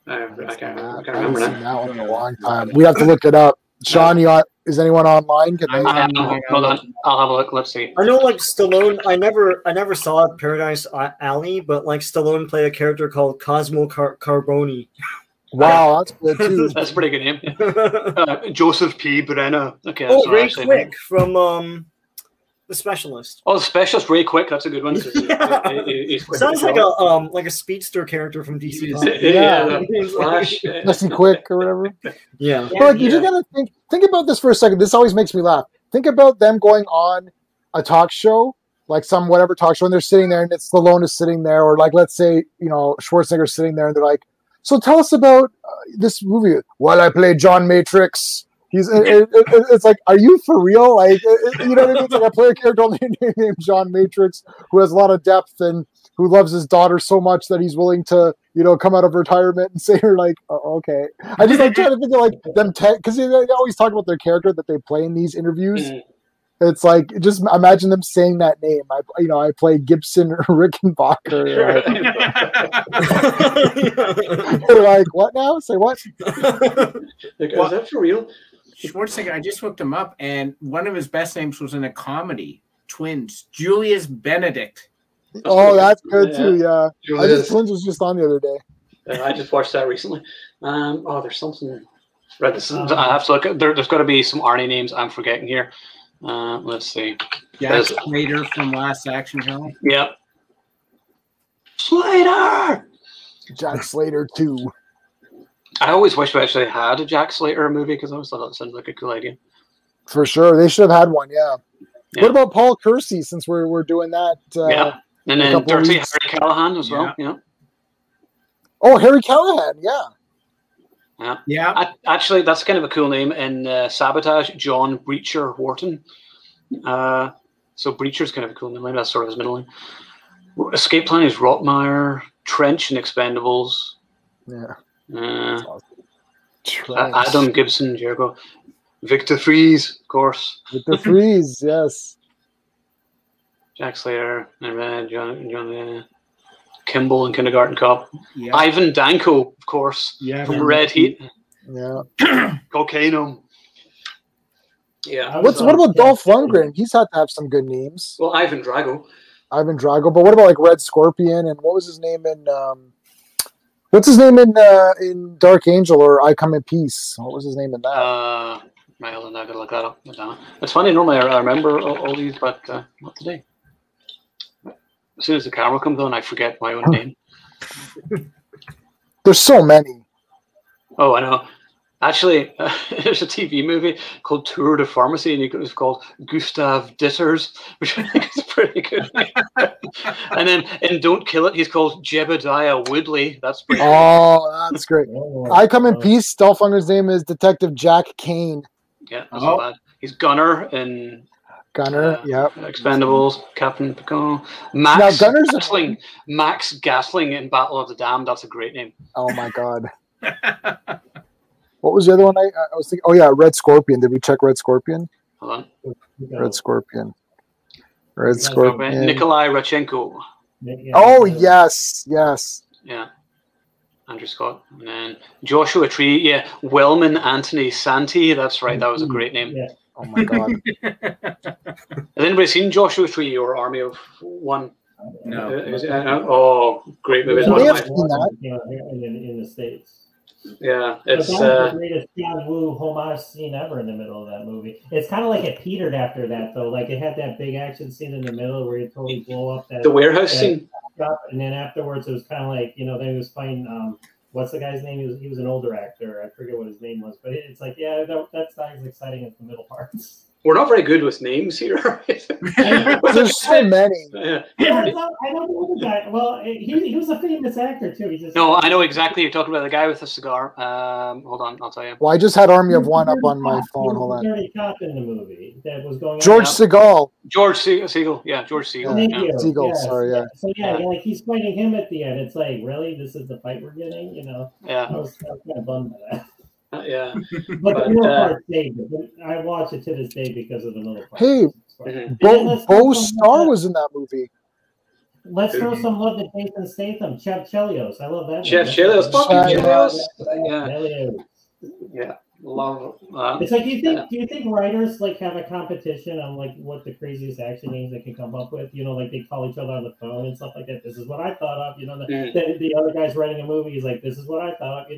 I can't remember that one in a long time. We have to look it up. Sean, is anyone online? Hold on, I'll have a look. Let's see. I know, like Stallone. I never saw Paradise Alley, but like Stallone played a character called Cosmo Carboni. Wow, that's good too. That's a pretty good name. Joseph P. Brenner. Okay. Ray Quick from The Specialist. Oh, The Specialist, Ray Quick. That's a good one. He's quick. Sounds like a speedster character from DC. Flash. Jesse Quick or whatever. Yeah. But you just gotta think about this for a second. This always makes me laugh. Think about them going on a talk show, like some whatever talk show, and they're sitting there, and it's Stallone is sitting there, or like let's say Schwarzenegger's sitting there, and they're like, "So tell us about this movie." Well, I play John Matrix. It's like, are you for real? Like, you know what I mean? It's like I play a character named John Matrix who has a lot of depth and who loves his daughter so much that he's willing to, come out of retirement and say her like, oh, okay. I just like trying to think of like them because they always talk about their character that they play in these interviews. It's like just imagine them saying that name. I play Gibson Rickenbacker. They're like, what now? Say what? Is that for real? Schwarzenegger, I just looked him up, and one of his best names was in a comedy, Twins, Julius Benedict. That's good too. Yeah, I just Twins was just on the other day. I just watched that recently. There's something. I have to look. There's got to be some Arnie names I'm forgetting here. Let's see. Jack Slater from Last Action Hero. Yep. Slater. Jack Slater 2. I always wish we actually had a Jack Slater movie because I always thought that sounded like a cool idea. For sure, they should have had one. Yeah. What about Paul Kersey? Since we're doing that. And then Dirty Harry Callahan as well. Yeah. Oh, Harry Callahan. Yeah. Yeah. Actually, that's kind of a cool name in Sabotage. John Breacher Wharton. So Breacher's kind of a cool name. Maybe that's sort of his middle name. Escape Plan is Rottmeyer. Trench and Expendables. Yeah. Adam Gibson, Jericho. Victor Fries, of course. Victor Fries, yes. Jack Slater and John Kimball and Kindergarten Cop. Yeah. Ivan Danko, of course, from Red Heat. Yeah. Cocaine. Yeah. What about Dolph Lundgren? He's had to have some good names. Well, Ivan Drago. But what about like Red Scorpion and what was his name in in Dark Angel or I Come in Peace? What was his name in that? I'm not gonna look that up. It's funny. Normally I remember all these, but not today. As soon as the camera comes on, I forget my own name. There's so many. Oh, I know. Actually, there's a TV movie called Tour de Pharmacy, and it was called Gustav Ditters, which I think is pretty good. And then in Don't Kill It, he's called Jebediah Woodley. That's pretty good. Oh, that's great. I Come in Peace. Dolph Lundgren's name is Detective Jack Kane. Yeah, that's not bad. He's Gunner in Expendables, Captain Picard. Max Gatling in Battle of the Damned. That's a great name. Oh my god. What was the other one I was thinking? Oh yeah, Red Scorpion. Did we check Red Scorpion? Hold on. Red Scorpion. Nikolai Rachenko. Oh yes. Yeah. Andrew Scott. And then Joshua Tree. Yeah. Wellman Anthony Santee. That's right. That was a great name. Yeah. Oh my god. Has anybody seen Joshua Tree or Army of One? No. Great movie. In the States. Yeah, it's the greatest John Woo homage scene ever in the middle of that movie. It's kind of like it petered after that, though. Like it had that big action scene in the middle where you totally blow up the warehouse scene, and then afterwards it was kind of like then he was fighting. What's the guy's name? He was an older actor. I forget what his name was, but it's like that's not as exciting as the middle parts. We're not very good with names here. There's so many. I don't know the guy. Well, he was a famous actor too. I know exactly. You're talking about the guy with the cigar. Hold on, I'll tell you. Well, I just had Army of One up on my phone. Hold on. Dirty Cop in the movie that was going. George Segal. George Segal. Yeah, George Segal. Segal. Yes. Sorry. Yeah. So like he's fighting him at the end. It's like, really, this is the fight we're getting. Yeah. I was kind of bummed by that. Yeah, but the middle part stayed. I watch it to this day because of the middle part. Hey, Bo Starr was in that movie. Let's throw some love to Jason Statham, Chev Chelios. I love that. Chev Chelios, fucking Chelios. Yeah, love. It's like, do you think writers like have a competition on like what the craziest action names they can come up with? Like they call each other on the phone and stuff like that. This is what I thought of. The other guy's writing a movie. He's like, this is what I thought of.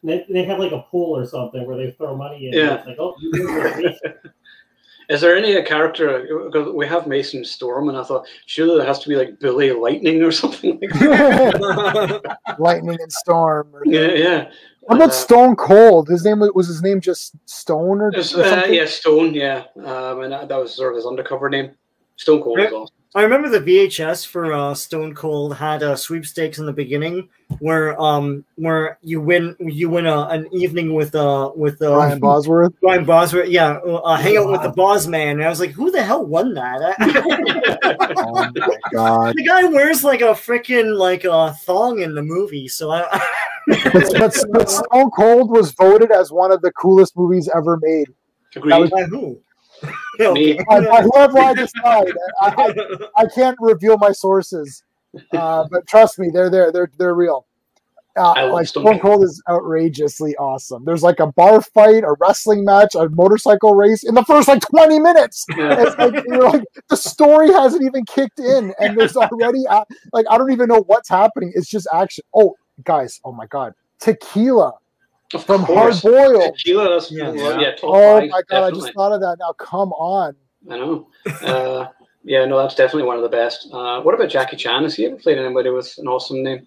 They have like a pool or something where they throw money in. Yeah. It's like, oh, you Is there any character? Because we have Mason Storm, and I thought surely there has to be like Billy Lightning or something like that. Lightning and Storm. Yeah. What about Stone Cold? His name was his name just Stone or something? Yeah, Stone. Yeah, and that was sort of his undercover name. Stone Cold was awesome. I remember the VHS for Stone Cold had sweepstakes in the beginning where you win an evening with Brian Bosworth. Brian Bosworth, yeah, hang out with the Boss Man. And I was like, who the hell won that? Oh my god! The guy wears like a freaking thong in the movie, so I. but Stone Cold was voted as one of the coolest movies ever made. Agreed. By who? Okay. By whoever I decide. I can't reveal my sources, but trust me, they're there. They're real. Like Stone Cold is outrageously awesome. There's like a bar fight, a wrestling match, a motorcycle race in the first like 20 minutes. Yeah. It's like, you're like, the story hasn't even kicked in, and there's already like I don't even know what's happening. It's just action. Oh, guys! Oh my god, Tequila. From Hard Boiled. Tequila, oh my god, definitely. I just thought of that now. Come on. I know. Yeah, no, that's definitely one of the best. What about Jackie Chan? Has he ever played anybody with an awesome name?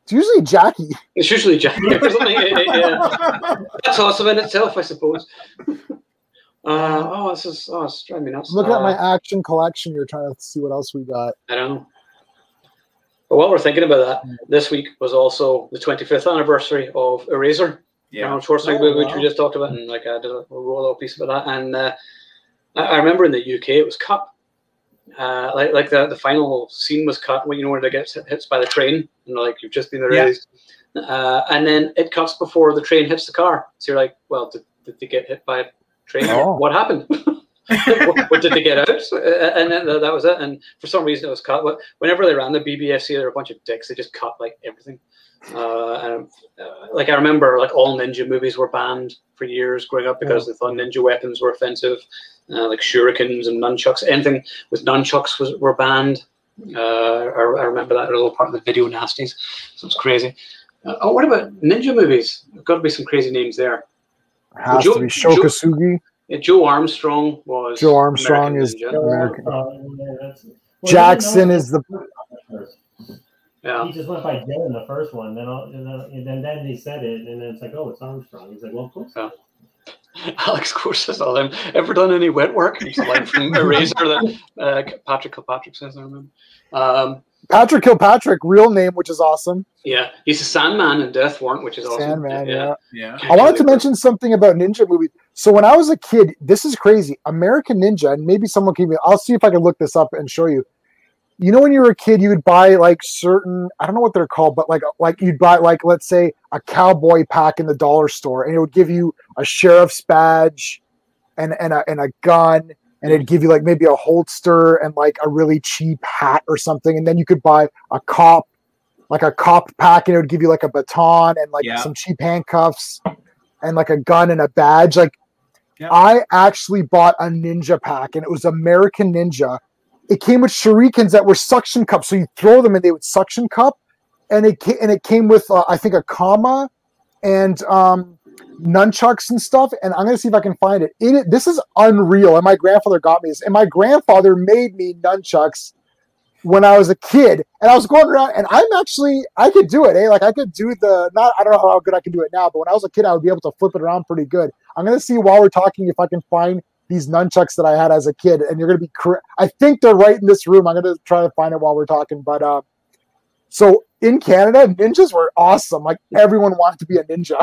It's usually Jackie. It's usually Jackie. Yeah. That's awesome in itself, I suppose. It's driving me nuts. Look at my action collection. You're trying to see what else we got. I don't know. But while we're thinking about that, this week was also the 25th anniversary of Eraser. Yeah, Arnold Schwarzenegger movie, which we just talked about, and like I did a roll-up piece about that. And I remember in the UK it was cut. Like the final scene was cut when where they get hit by the train, and like you've just been erased, and then it cuts before the train hits the car. So you're like, well, did they get hit by a train? Oh. What happened? What did they get out? And then that was it. And for some reason it was cut. But whenever they ran the BBFC, they were a bunch of dicks. They just cut like everything. Like I remember, like all ninja movies were banned for years growing up because they thought ninja weapons were offensive, like shurikens and nunchucks. Anything with nunchucks were banned. I remember that little part of the Video Nasties. So it's crazy. What about ninja movies? There's got to be some crazy names there. It has to be Shokasugi. Joe Armstrong was. Joe Armstrong American is Ninja. American. Jackson is the. Yeah. He just went by Joe in the first one, then they said it, and then it's like, oh, it's Armstrong. He's like, well, of course. Yeah. Alex Corsa saw him. Ever done any wet work? It's a line from Eraser that Patrick Kilpatrick says. I remember. Patrick Kilpatrick, real name, which is awesome. Yeah, he's a Sandman in Death Warrant, which is awesome. Sandman, yeah. I wanted to mention something about ninja movies. So when I was a kid, this is crazy. American Ninja, and maybe someone can. I'll see if I can look this up and show you. You know, when you were a kid, you would buy like certain, I don't know what they're called, but like you'd buy like, let's say, a cowboy pack in the dollar store, and it would give you a sheriff's badge and a gun, and it'd give you like maybe a holster and like a really cheap hat or something, and then you could buy a cop pack, and it would give you like a baton and like some cheap handcuffs and like a gun and a badge. Like I actually bought a ninja pack, and it was American Ninja. It came with shurikens that were suction cups, so you throw them and they would suction cup, and it came with I think a kama and nunchucks and stuff. And I'm gonna see if I can find it. This is unreal, and my grandfather got me this, and my grandfather made me nunchucks when I was a kid, and I was going around, and I could do it, like I could do I don't know how good I can do it now, but when I was a kid, I would be able to flip it around pretty good. I'm gonna see while we're talking if I can find these nunchucks that I had as a kid, and you're going to be correct. I think they're right in this room. I'm going to try to find it while we're talking. But so in Canada, ninjas were awesome. Like everyone wanted to be a ninja.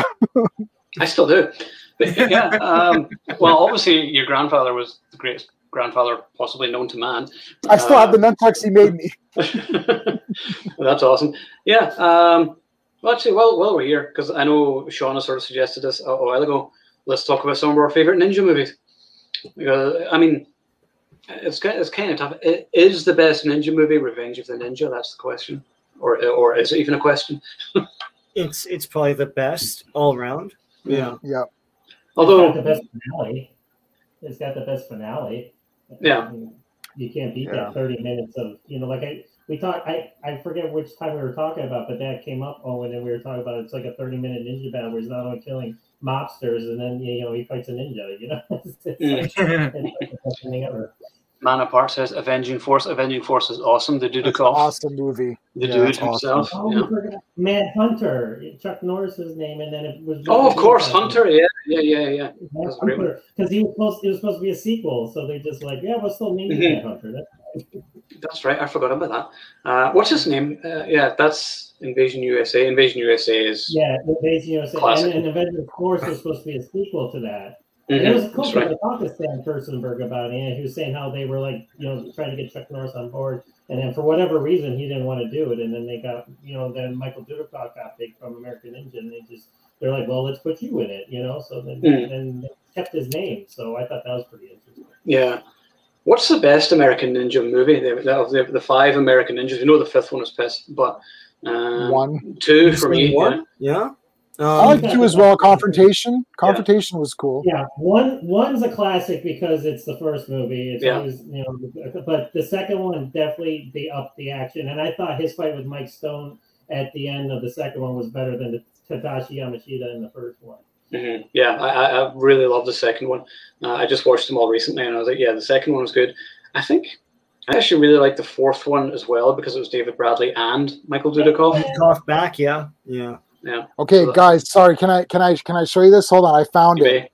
I still do. But, yeah. Well, obviously your grandfather was the greatest grandfather possibly known to man. I still have the nunchucks he made me. That's awesome. Yeah. Well, actually, while we're here, because I know Shauna sort of suggested this a while ago, let's talk about some of our favorite ninja movies. Because I mean, it's kind of tough. Is the best ninja movie Revenge of the Ninja? That's the question, or is it even a question? It's probably the best all around. Yeah. Although it's got the best finale. Yeah. You can't beat that 30 minutes of like I forget which time we were talking about, but that came up. Oh, and then we were talking about it's like a 30-minute ninja battle where he's not only killing mobsters, and then he fights a ninja. It's like the best thing ever. Man Apart says Avenging Force. Avenging Force is awesome. The Dudikoff. Awesome movie. The dude himself. Awesome. Oh, Mad Hunter. Chuck Norris's name, and then it was. Oh, of course, Hunter. Yeah. Because it was supposed to be a sequel, so they just like, we'll still name Mad Hunter. That's right. I forgot about that. What's his name? Yeah, that's Invasion USA. Invasion USA is Invasion USA, classic. and Avengers Force was supposed to be a sequel to that. And it was cool because I talked to Stan Furstenberg about it, and he was saying how they were like, trying to get Chuck Norris on board, and then for whatever reason he didn't want to do it, and then they got, then Michael Dudikoff got big from American Ninja, and they're like, well, let's put you in it, so then they kept his name. So I thought that was pretty interesting. Yeah. What's the best American Ninja movie? The 5 American Ninjas. We know the 5th one is pissed, but 2 for me. Yeah. I like 2 as well. Confrontation. Confrontation was cool. Yeah, one's a classic because it's the first movie. It's always, but the second one definitely they upped the action, and I thought his fight with Mike Stone at the end of the second one was better than the Tadashi Yamashita in the first one. Mm-hmm. Yeah, I really love the second one. I just watched them all recently, and I was like, yeah, the second one was good. I actually really like the 4th one as well because it was David Bradley and Michael Dudikoff. Dudikoff back, yeah. Yeah. Okay, guys, sorry. Can I show you this? Hold on, I found it.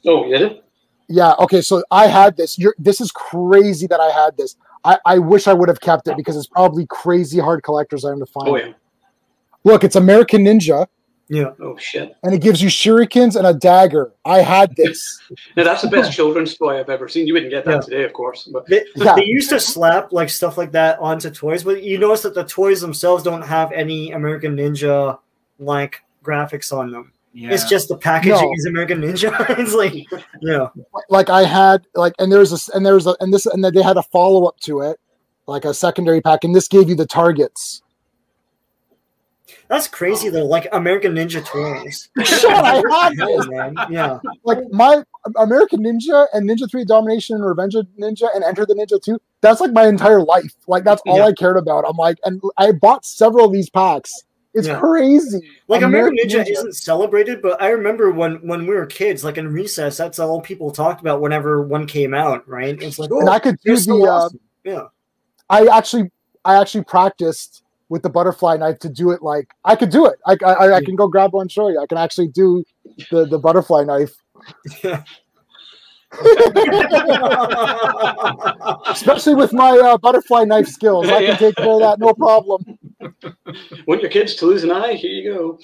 Oh, you did it? Yeah. Okay, so I had this. This is crazy that I had this. I wish I would have kept it because it's probably crazy hard collector's item to find. Oh yeah. Look, it's American Ninja. Yeah. Oh shit. And it gives you shurikens and a dagger. I had this. Now that's the best children's toy I've ever seen. You wouldn't get that today, of course. But they used to slap like stuff like that onto toys, but you notice that the toys themselves don't have any American Ninja like graphics on them. Yeah. It's just the packaging is American Ninja. It's like, like I had and then they had a follow up to it, like a secondary pack, and this gave you the targets. That's crazy though. Like American Ninja toys. Shit, I had this, man. Yeah. Like my American Ninja and Ninja 3 Domination and Revenge of Ninja and Enter the Ninja 2. That's like my entire life. Like that's all I cared about. I'm like, and I bought several of these packs. It's crazy. Like American Ninja isn't celebrated, but I remember when we were kids, like in recess, that's all people talked about whenever one came out, right? It's like, and I could do awesome. I actually practiced with the butterfly knife to do it. Like I could do it. I can go grab one and show you. I can actually do the butterfly knife. Especially with my butterfly knife skills, I can take care of that, no problem. Want your kids to lose an eye? Here you go.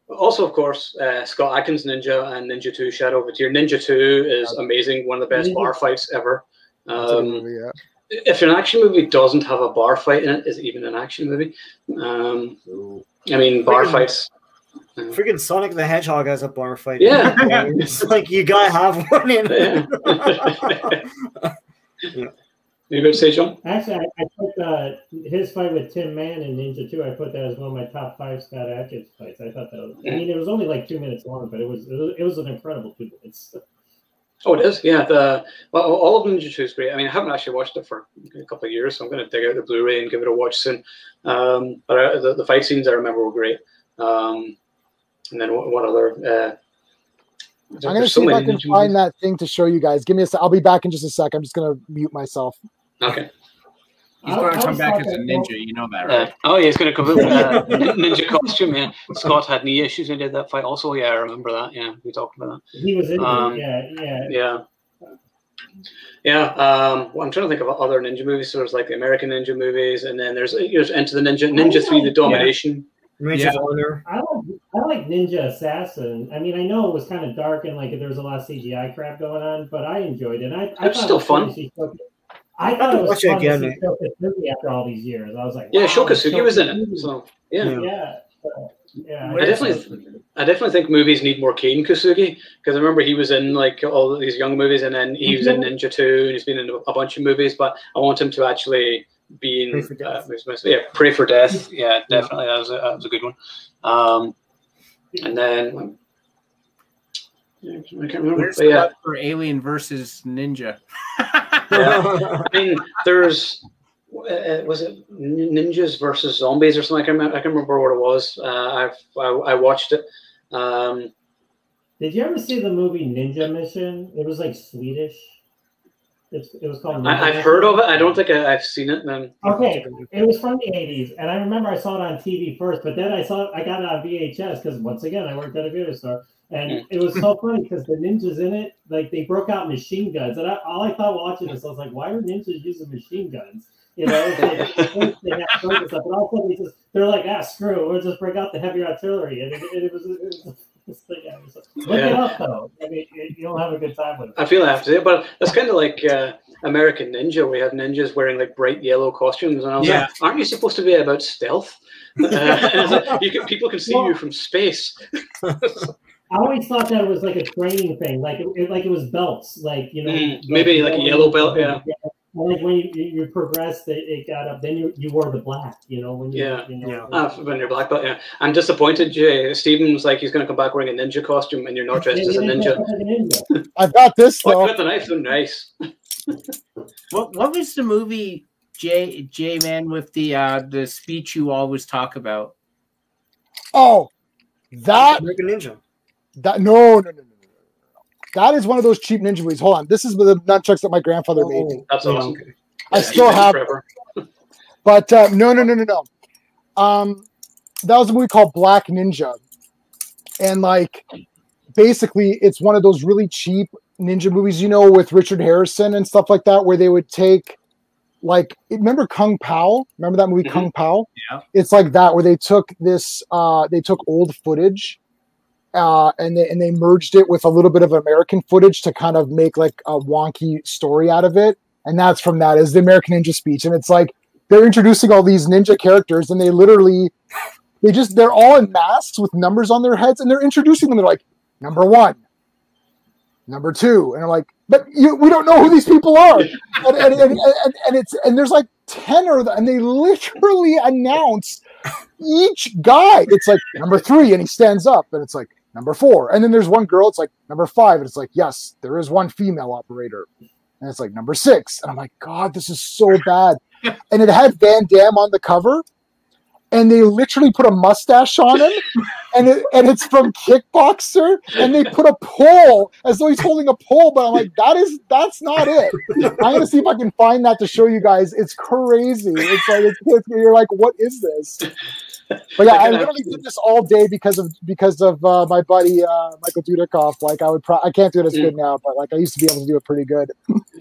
Also, of course, Scott Adkins Ninja and Ninja 2 Shadow of a Tear. Ninja 2 is amazing, one of the best bar fights ever. If an action movie doesn't have a bar fight in it, is it even an action movie? I mean, bar fights. Freaking Sonic the Hedgehog has a bar fight. Yeah. It's like you gotta have one in it. You going to say, John? Actually, I put his fight with Tin Man in Ninja 2. I put that as one of my top 5 Scott Adkins fights. I thought that was, I mean, it was only like 2 minutes long, but it was an incredible 2 minutes. Oh, it is? Yeah. All of Ninja 2 is great. I mean, I haven't actually watched it for a couple of years, so I'm going to dig out the Blu-ray and give it a watch soon. But the fight scenes I remember were great. And then what other... I'm going to see if I can find that thing to show you guys. Give me a sec. I'll be back in just a sec. I'm just going to mute myself. Okay. He's going to come back as a ninja. You know that, right? Oh, yeah, he's going to come with a ninja costume. Yeah. Scott had knee issues when he did that fight. Also, yeah, I remember that. Yeah, we talked about that. He was injured. Yeah. Well, I'm trying to think of other ninja movies. So there's like the American Ninja movies, and then there's Enter the Ninja 3, The Domination. Yeah. I like Ninja Assassin. I mean, I know it was kind of dark and like there was a lot of CGI crap going on, but I enjoyed it. It's still fun. I thought it was fun to see Shokasugi after all these years. I was like, yeah, Shokasugi was in it. So yeah. I definitely think movies need more Kane Kusugi, because I remember he was in like all these young movies, and then he was in Ninja 2, and he's been in a bunch of movies. But I want him to actually be in Pray for Death. Yeah, definitely, that was a good one. And then I can't remember. Where's for Alien versus Ninja? I mean, there's was it Ninjas versus Zombies or something? I can remember what it was. I watched it. Did you ever see the movie Ninja Mission? It was like Swedish. It was called. I've heard of it. I don't think I've seen it. Then okay, it was from the 80s, and I remember I saw it on TV first, but then I got it on VHS because once again I worked at a video store, and it was so funny because the ninjas in it, like they broke out machine guns, and all I thought watching this, I was like, why are ninjas using machine guns? You know, they have guns and stuff, but all of a sudden they're like, screw it, we'll just break out the heavy artillery, and it was look it up though. I mean, you'll have a good time with it. I feel I have to do it, but it's kind of like American Ninja. We had ninjas wearing like bright yellow costumes, and I was like, aren't you supposed to be about stealth? And it's like, people can see you from space. I always thought that it was like a training thing, like it was belts, like maybe like a yellow belt, yeah. Like when you progressed, it got up. Then you wore the black, when when you're black belt, yeah. I'm disappointed, Jay. Steven was like he's going to come back wearing a ninja costume, and you're not dressed as a ninja. I've got this though. Oh, you got the knife, so nice. What was the movie, J man, with the speech you always talk about? Oh, that American Ninja. That no. That is one of those cheap ninja movies. Hold on. This is the nunchucks that my grandfather made me. That's awesome. I still have it. But no. That was a movie called Black Ninja. And like basically it's one of those really cheap ninja movies, with Richard Harrison and stuff like that, where they would take remember Kung Pao? Remember that movie Kung Pao? Yeah. It's like that where they took they took old footage and they merged it with a little bit of American footage to kind of make like a wonky story out of it. And that's from that is the American Ninja speech. And it's like, they're introducing all these ninja characters and they're all in masks with numbers on their heads and they're introducing them. They're like, number 1, number 2. And they're like, but we don't know who these people are. And there's like 10 of them and they literally announce each guy. It's like number 3 and he stands up and it's like, number 4. And then there's one girl, it's like number 5. And it's like, yes, there is one female operator. And it's like number 6. And I'm like, God, this is so bad. And it had Van Damme on the cover. And they literally put a mustache on him. And it's from Kickboxer. And they put a pole as though he's holding a pole. But I'm like, that's not it. I'm going to see if I can find that to show you guys. It's crazy. It's like, you're like, what is this? But yeah, I literally did this all day because of my buddy Michael Dudikoff. Like I can't do it as good now, but like I used to be able to do it pretty good.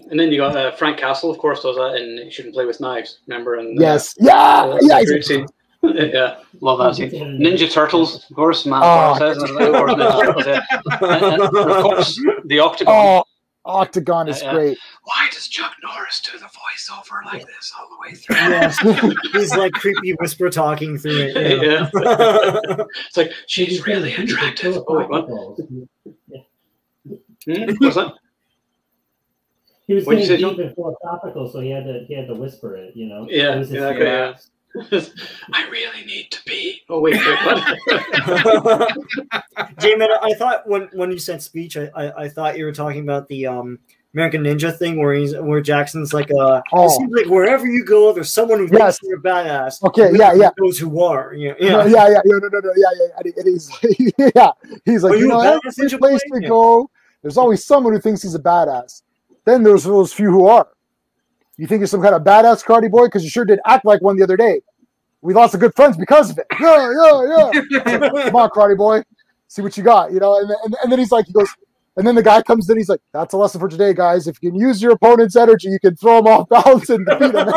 And then you got Frank Castle, of course, does that, and You Shouldn't Play with Knives. Remember? And yes, yeah, love that scene. Ninja Turtles, of course. Man, says, of course, of course, the Octagon. Oh, Octagon is great. Why does Chuck Norris do the voiceover like this all the way through? Yes, he's like creepy whisper talking through it. Yeah. It's like, she's really attractive. Oh, what? What's that? He was getting deep and philosophical, so he had to whisper it, Yeah, yeah. I really need to pee. Oh wait, what? J-Man, I thought when you said speech, I thought you were talking about the American Ninja thing where Jackson's like it seems like wherever you go, there's someone who thinks you're a badass. Okay, yeah. Those who are, yeah. No, it is. Yeah, he's like, every place we go, there's always someone who thinks he's a badass. Then there's those few who are. You think you're some kind of badass karate boy? Because you sure did act like one the other day. We lost some good friends because of it. Yeah. Like, come on, karate boy. See what you got, And then he goes, and then the guy comes in, he's like, that's a lesson for today, guys. If you can use your opponent's energy, you can throw him off balance and defeat him.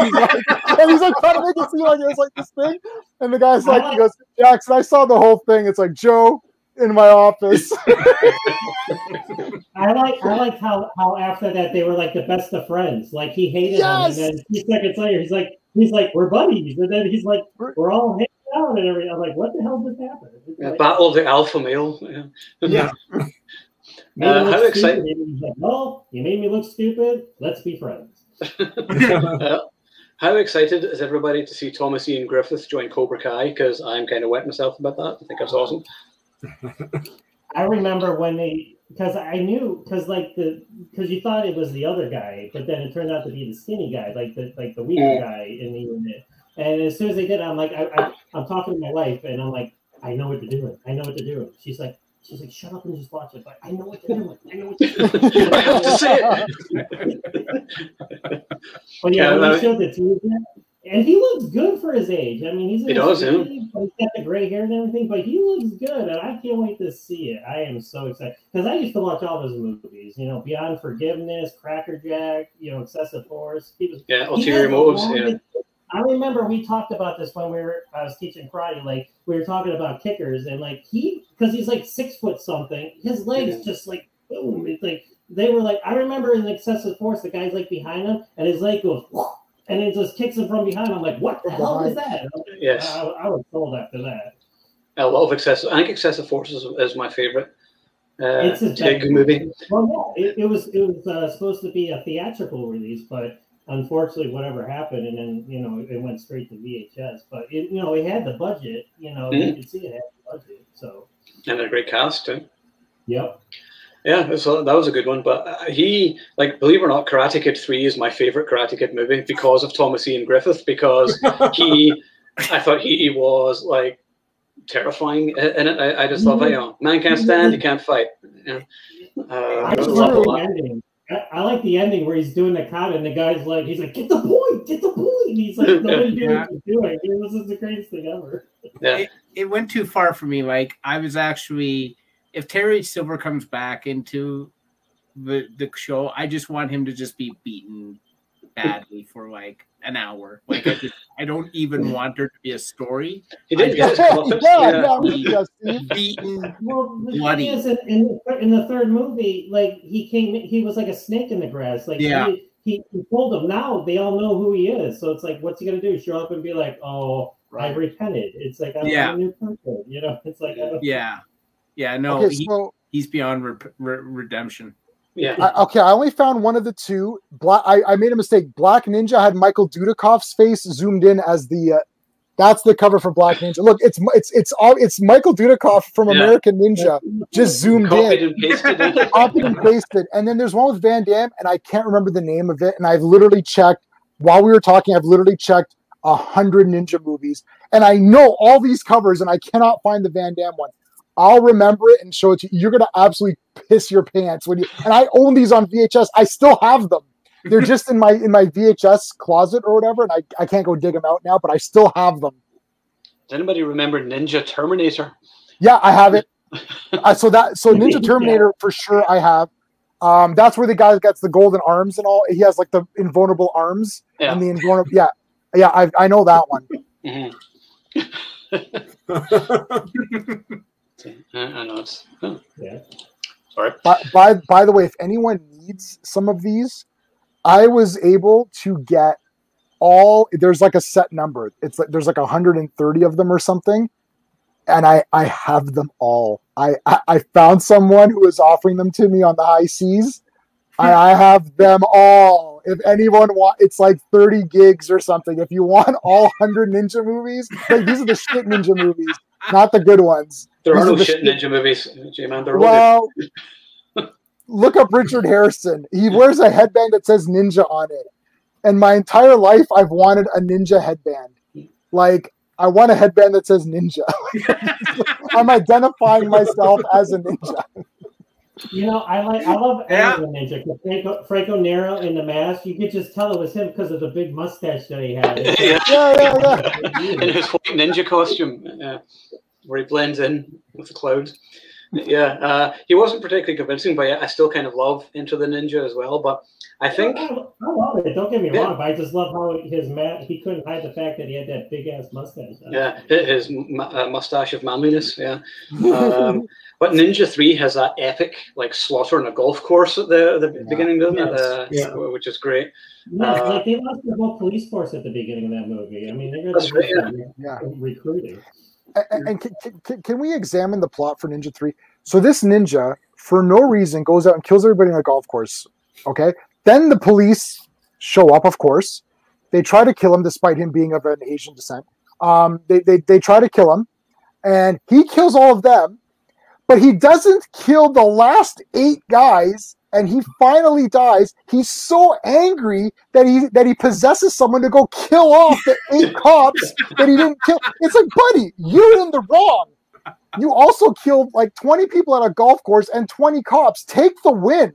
And he's like trying to make it seem like it was like this thing. And the guy's like, he goes, Jackson, I saw the whole thing. It's like, Joe, in my office. I like how after that they were like the best of friends. Like he hated him, and then 2 seconds later he's like we're buddies, and then he's like we're all hanging out and everything. I'm like, what the hell just happened? Like, Battle of the Alpha Male. Yeah. How excited! Like, well, you made me look stupid. Let's be friends. How excited is everybody to see Thomas Ian Griffith join Cobra Kai? Because I'm kind of wet myself about that. I think that's awesome. I remember when because you thought it was the other guy, but then it turned out to be the skinny guy, like the weaker guy in the unit. And as soon as they did, I'm like, I'm talking to my wife, and I'm like, I know what they're doing. She's like, she's like, shut up and just watch it. But I know what they're doing. I know what they're doing. I have to say it. But yeah, when he showed the teaser, and he looks good for his age. I mean, he's got the gray hair and everything, but he looks good, and I can't wait to see it. I am so excited because I used to watch all those movies. You know, Beyond Forgiveness, Cracker Jack, you know, Excessive Force. Ulterior Motives. Yeah. I remember we talked about this when I was teaching karate. Like we were talking about kickers, and like because he's like 6 foot something, his legs just like boom. It's like they were like I remember in Excessive Force, the guy's like behind him, and his leg goes. Whoa! And it just kicks him from behind. I'm like, what the hell is that? Yes. I was told after that. I love Excessive. I think Excessive Force is my favorite. It's his big movie. Well, yeah, it was supposed to be a theatrical release, but unfortunately, whatever happened, and then it went straight to VHS. But it had the budget. You could see it had the budget. So. And a great cast too. Yep. Yeah, so that was a good one. But he, believe it or not, Karate Kid 3 is my favorite Karate Kid movie because of Thomas Ian Griffith, because I thought he was terrifying in it. I just love it. Man can't stand, he can't fight. I just love the ending. I like the ending where he's doing the kata and the guy's like, he's like, get the point. And he's like, nobody knew what to do it. This is the greatest thing ever. Yeah. It went too far for me. I was actually... If Terry Silver comes back into the show, I just want him to just be beaten badly for an hour. I don't even want there to be a story. He did beaten. Well, the thing is, in the third movie, he was like a snake in the grass. He told them now they all know who he is. So it's like, what's he gonna do? Show up and be like, oh, I repented. It's like I'm a new person. It's like Yeah, no, okay, he's beyond redemption. Yeah. I only found one of the two. I made a mistake. Black Ninja had Michael Dudikoff's face zoomed in as the. That's the cover for Black Ninja. Look, it's Michael Dudikoff from American Ninja, just zoomed in, copied and pasted. And then there's one with Van Damme, and I can't remember the name of it. And I've literally checked while we were talking. I've literally checked 100 Ninja movies, and I know all these covers, and I cannot find the Van Damme one. I'll remember it and show it to you. You're gonna absolutely piss your pants when you. And I own these on VHS. I still have them. They're just in my VHS closet or whatever, and I can't go dig them out now. But I still have them. Does anybody remember Ninja Terminator? Yeah, I have it. So Ninja Terminator for sure. I have. That's where the guy gets the golden arms and all. He has the invulnerable arms and the invulnerable. Yeah. I know that one. I know it's. Yeah. Sorry. By the way, if anyone needs some of these, I was able to get all. There's a set number. It's there's 130 of them or something, and I have them all. I found someone who was offering them to me on the high seas. I have them all. If anyone it's 30 gigs or something. If you want all 100 Ninja movies, these are the shit Ninja movies, not the good ones. There are no shit Ninja movies, J-Man. Well, look up Richard Harrison. He wears a headband that says Ninja on it. And my entire life, I've wanted a Ninja headband. I want a headband that says Ninja. I'm identifying myself as a Ninja. I love the Ninja because Franco Nero in the mask. You could just tell it was him because of the big mustache that he had. Yeah. In his white ninja costume, where he blends in with the clouds. Yeah, he wasn't particularly convincing, but I still kind of love Into the Ninja as well. But I think I love it. Don't get me wrong, but I just love how he couldn't hide the fact that he had that big ass mustache. Yeah, his mustache of manliness. Yeah, but Ninja 3 has that epic slaughter on a golf course at the beginning, doesn't it? Which is great. Yeah, they lost the whole police force at the beginning of that movie. I mean, they're recruiting. And can we examine the plot for Ninja 3? So this ninja, for no reason, goes out and kills everybody on a golf course. Okay? Then the police show up, of course. They try to kill him despite him being of an Asian descent. They try to kill him. And he kills all of them. But he doesn't kill the last 8 guys. And he finally dies. He's so angry that he possesses someone to go kill off the 8 cops that he didn't kill. It's buddy, you're in the wrong. You also killed like 20 people at a golf course and 20 cops. Take the win.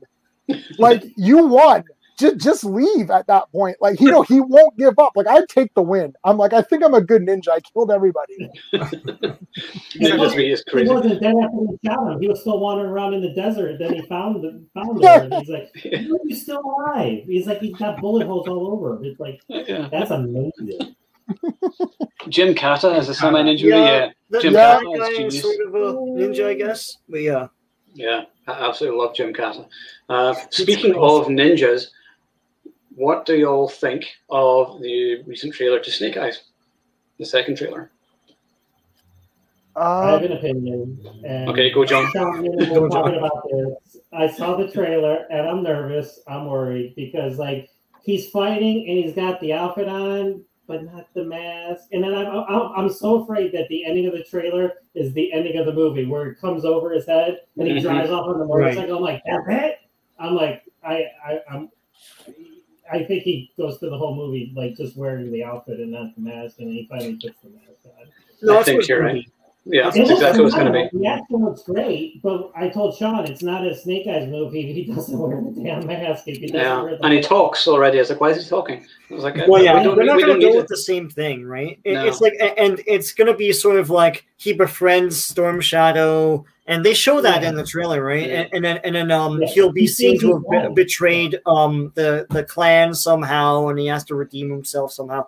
Like, you won. Just leave at that point. Like, he won't give up. Like, I'd take the win. I'm like, I think I'm a good ninja. I killed everybody. Ninja is crazy. He wasn't dead after we shot him. He was still wandering around in the desert. Then he found her. And he's like, "He's still alive." He's like, he's got bullet holes all over him. It's like, that's amazing. Jim Carter has a semi-ninja movie. Yeah, Jim that Carter guy is is genius. sort of a ninja, I guess. But yeah. Yeah, I absolutely love Jim Carter. Speaking of ninjas, what do you all think of the recent trailer to Snake Eyes? The second trailer. I have an opinion. And Okay, go John. We're talking about this. I saw the trailer and I'm nervous. I'm worried because like he's fighting and he's got the outfit on, but not the mask. And then I'm so afraid that the ending of the trailer is the ending of the movie where it comes over his head and he drives off on the motorcycle. I'm like, that's it. I'm like, I think he goes through the whole movie like just wearing the outfit and not the mask, and then he finally puts the mask on. No, I think you're right. Yeah, that's exactly what it's going to be. The action looks great, but I told Sean it's not a Snake Eyes movie if he doesn't wear the damn mask. And he talks already. I was like, why is he talking? I was like, well, yeah, we're not going to go with the same thing, right? No. It's like, and it's going to be sort of like he befriends Storm Shadow, and they show that in the trailer, right? Yeah. And then he'll be seen to have betrayed the clan somehow, and he has to redeem himself somehow.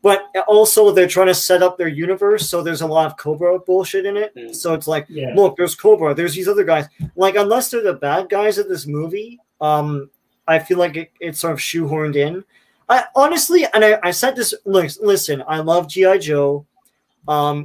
But also, they're trying to set up their universe, so there's a lot of Cobra bullshit in it. So it's like, look, there's Cobra, there's these other guys. Like, unless they're the bad guys of this movie, I feel like it's sort of shoehorned in. Honestly, and I said this, listen, I love G.I. Joe.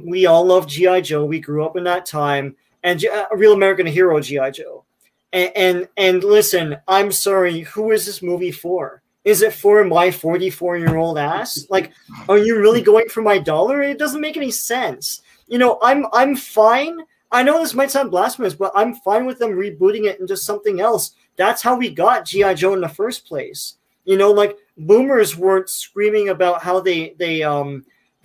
We all love G.I. Joe. We grew up in that time. And a real American hero, G.I. Joe. And listen, I'm sorry, who is this movie for? Is it for my 44-year-old ass? Like, are you really going for my dollar? It doesn't make any sense. You know, I'm fine. I know this might sound blasphemous, but I'm fine with them rebooting it into something else. That's how we got G.I. Joe in the first place. You know, like boomers weren't screaming about how they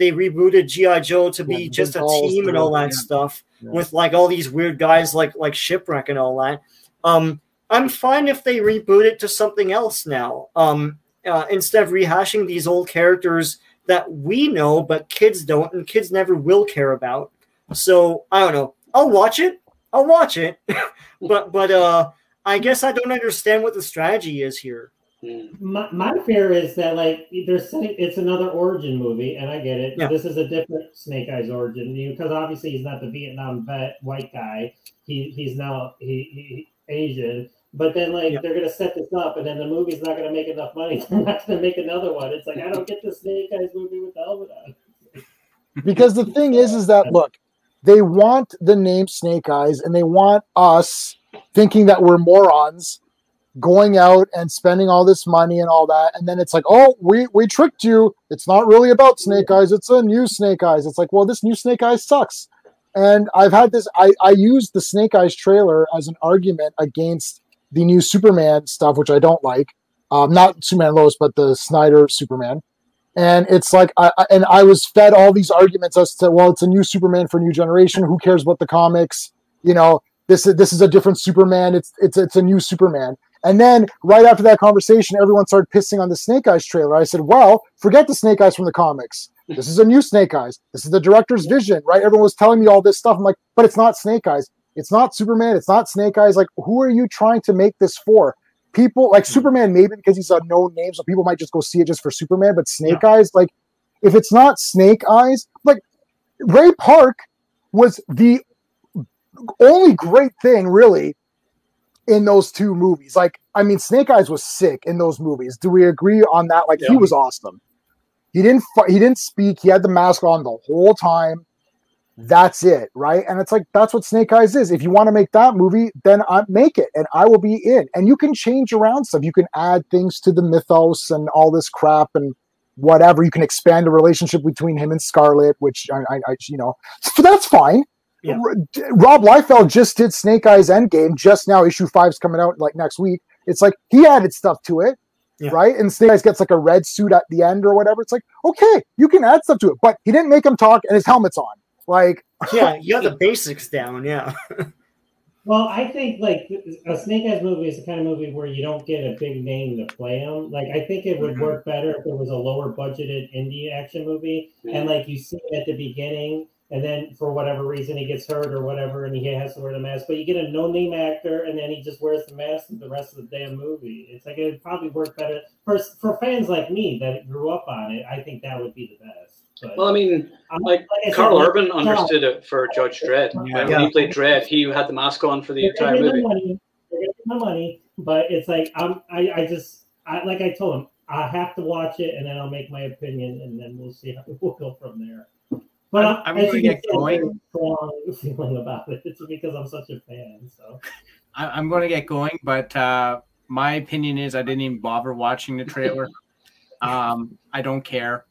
rebooted G.I. Joe to be just a team and all that stuff with like all these weird guys like Shipwreck and all that. I'm fine if they reboot it to something else now, instead of rehashing these old characters that we know, but kids don't, and kids never will care about. So I don't know. I'll watch it, but I guess I don't understand what the strategy is here. My fear is that like they're saying it's another origin movie, and I get it. Yeah. This is a different Snake Eyes origin, because obviously he's not the Vietnam vet white guy. He's now he Asian. But then, like, they're going to set this up, and then the movie's not going to make enough money. They're not going to make another one. It's like, I don't get the Snake Eyes movie with the helmet on. Because the thing is that, look, they want the name Snake Eyes, and they want us thinking that we're morons going out and spending all this money and all that. And then it's like, oh, we tricked you. It's not really about Snake Eyes. It's a new Snake Eyes. It's like, well, this new Snake Eyes sucks. And I've had this, I used the Snake Eyes trailer as an argument against the new Superman stuff, which I don't like. Not Superman Lois, but the Snyder Superman. And it's like, I was fed all these arguments as to, well, it's a new Superman for a new generation. Who cares about the comics? You know, this is a different Superman. It's a new Superman. And then right after that conversation, everyone started pissing on the Snake Eyes trailer. I said, well, forget the Snake Eyes from the comics. This is a new Snake Eyes. This is the director's vision, right? Everyone was telling me all this stuff. I'm like, but it's not Snake Eyes. It's not Superman. It's not Snake Eyes. Like, who are you trying to make this for? People like Superman, maybe because he's a known name, so people might just go see it just for Superman. But Snake Eyes, like, if it's not Snake Eyes, like Ray Park was the only great thing really in those two movies. Like, I mean, Snake Eyes was sick in those movies. Do we agree on that? Like, he was awesome. He didn't speak. He had the mask on the whole time. That's it, right? And it's like, that's what Snake Eyes is. If you want to make that movie, then make it, and I will be in. And you can change around stuff. You can add things to the mythos and all this crap and whatever. You can expand the relationship between him and Scarlet, which I you know, so that's fine. Yeah. Rob Liefeld just did Snake Eyes Endgame just now. Issue 5's coming out like next week. It's like he added stuff to it. Yeah. Right? And Snake Eyes gets like a red suit at the end or whatever. It's like, okay, you can add stuff to it, but he didn't make him talk and his helmet's on. Like, Yeah, you got the basics down. Yeah. Well, I think like a Snake Eyes movie is the kind of movie where you don't get a big name to play them. Like I think it would work better if it was a lower budgeted indie action movie, and like you see it at the beginning, and then for whatever reason he gets hurt or whatever, and he has to wear the mask. But you get a no-name actor, and then he just wears the mask the rest of the damn movie. It's like it would probably work better for fans like me that grew up on it. I think that would be the best. But, well, I mean, like Carl Urban understood it for Judge Dredd. When he played Dredd, he had the mask on for the entire movie. They're gonna get my money, but it's like like I told him, I have to watch it and then I'll make my opinion and then we'll see how we'll go from there. But I'm going to get going. Strong feeling about it. It's because I'm such a fan. So I'm going to get going, but my opinion is I didn't even bother watching the trailer. I don't care.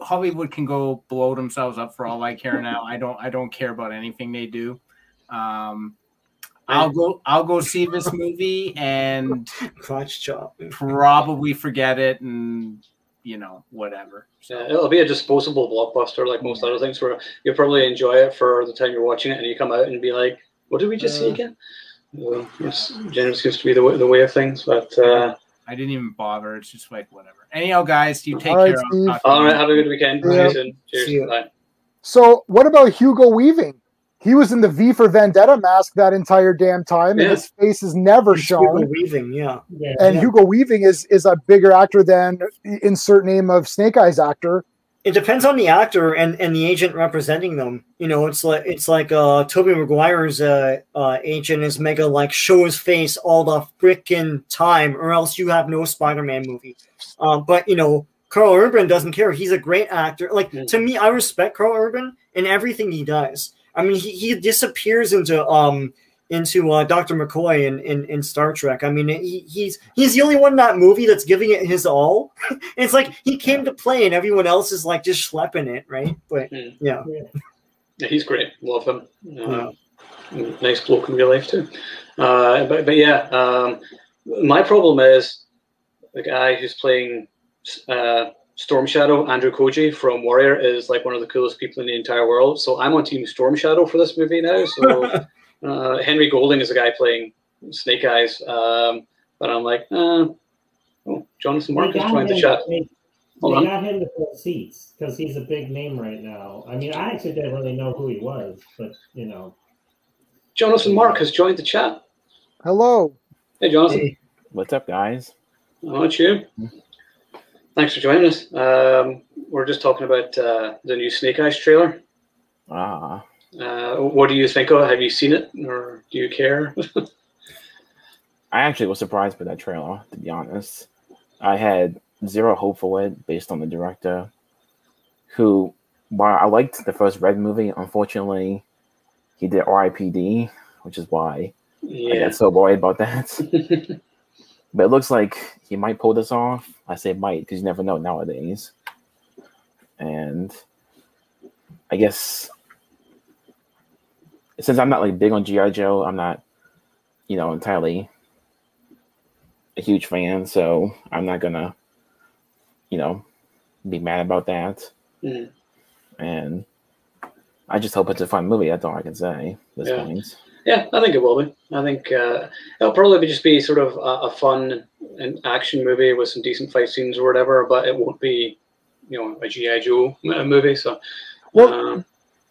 Hollywood can go blow themselves up for all I care now. I don't care about anything they do. I'll go see this movie and probably forget it and whatever. So. Yeah, it'll be a disposable blockbuster like most other things where you'll probably enjoy it for the time you're watching it and you come out and be like, what did we just see again? It generally seems to be the way of things, but I didn't even bother. It's just like whatever. Anyhow, guys, you take all right, care. Steve. All right, have a good weekend. Yeah. See you soon. Cheers. Bye. So what about Hugo Weaving? He was in the V for Vendetta mask that entire damn time, and his face is never shown. Hugo Weaving, Hugo Weaving is a bigger actor than insert name of Snake Eyes actor. It depends on the actor and the agent representing them. It's like Tobey Maguire's agent is mega like show his face all the frickin' time, or else you have no Spider-Man movie. But Carl Urban doesn't care. He's a great actor. Like to me, I respect Carl Urban in everything he does. I mean, he disappears into Dr. McCoy in Star Trek. I mean, he's the only one in that movie that's giving it his all. It's like he came to play, and everyone else is like just schlepping it, right? But yeah, he's great. Love him. Nice bloke in real life too. But yeah, my problem is the guy who's playing Storm Shadow, Andrew Koji from Warrior, is like one of the coolest people in the entire world. So I'm on Team Storm Shadow for this movie now. So Henry Golding is the guy playing Snake Eyes. But I'm like, Jonathan Marcus joined the chat. They got him to fill seats because he's a big name right now. I mean, I actually didn't really know who he was, but Jonathan Mark has joined the chat. Hello. Hey, Jonathan. Hey. What's up, guys? How about you? Thanks for joining us. We're just talking about the new Snake Eyes trailer. What do you think of it? Have you seen it, or do you care? I actually was surprised by that trailer, to be honest. I had zero hope for it based on the director, who, while I liked the first Red movie, unfortunately, he did R.I.P.D., which is why I got so worried about that. But it looks like he might pull this off. I say might because you never know nowadays. And I guess since I'm not like big on G.I. Joe, I'm not, entirely a huge fan. So I'm not gonna, be mad about that. Mm. And I just hope it's a fun movie. That's all I can say at this point. Yeah, I think it will be. I think it'll probably just be sort of a fun and action movie with some decent fight scenes or whatever, but it won't be, a G.I. Joe movie. So,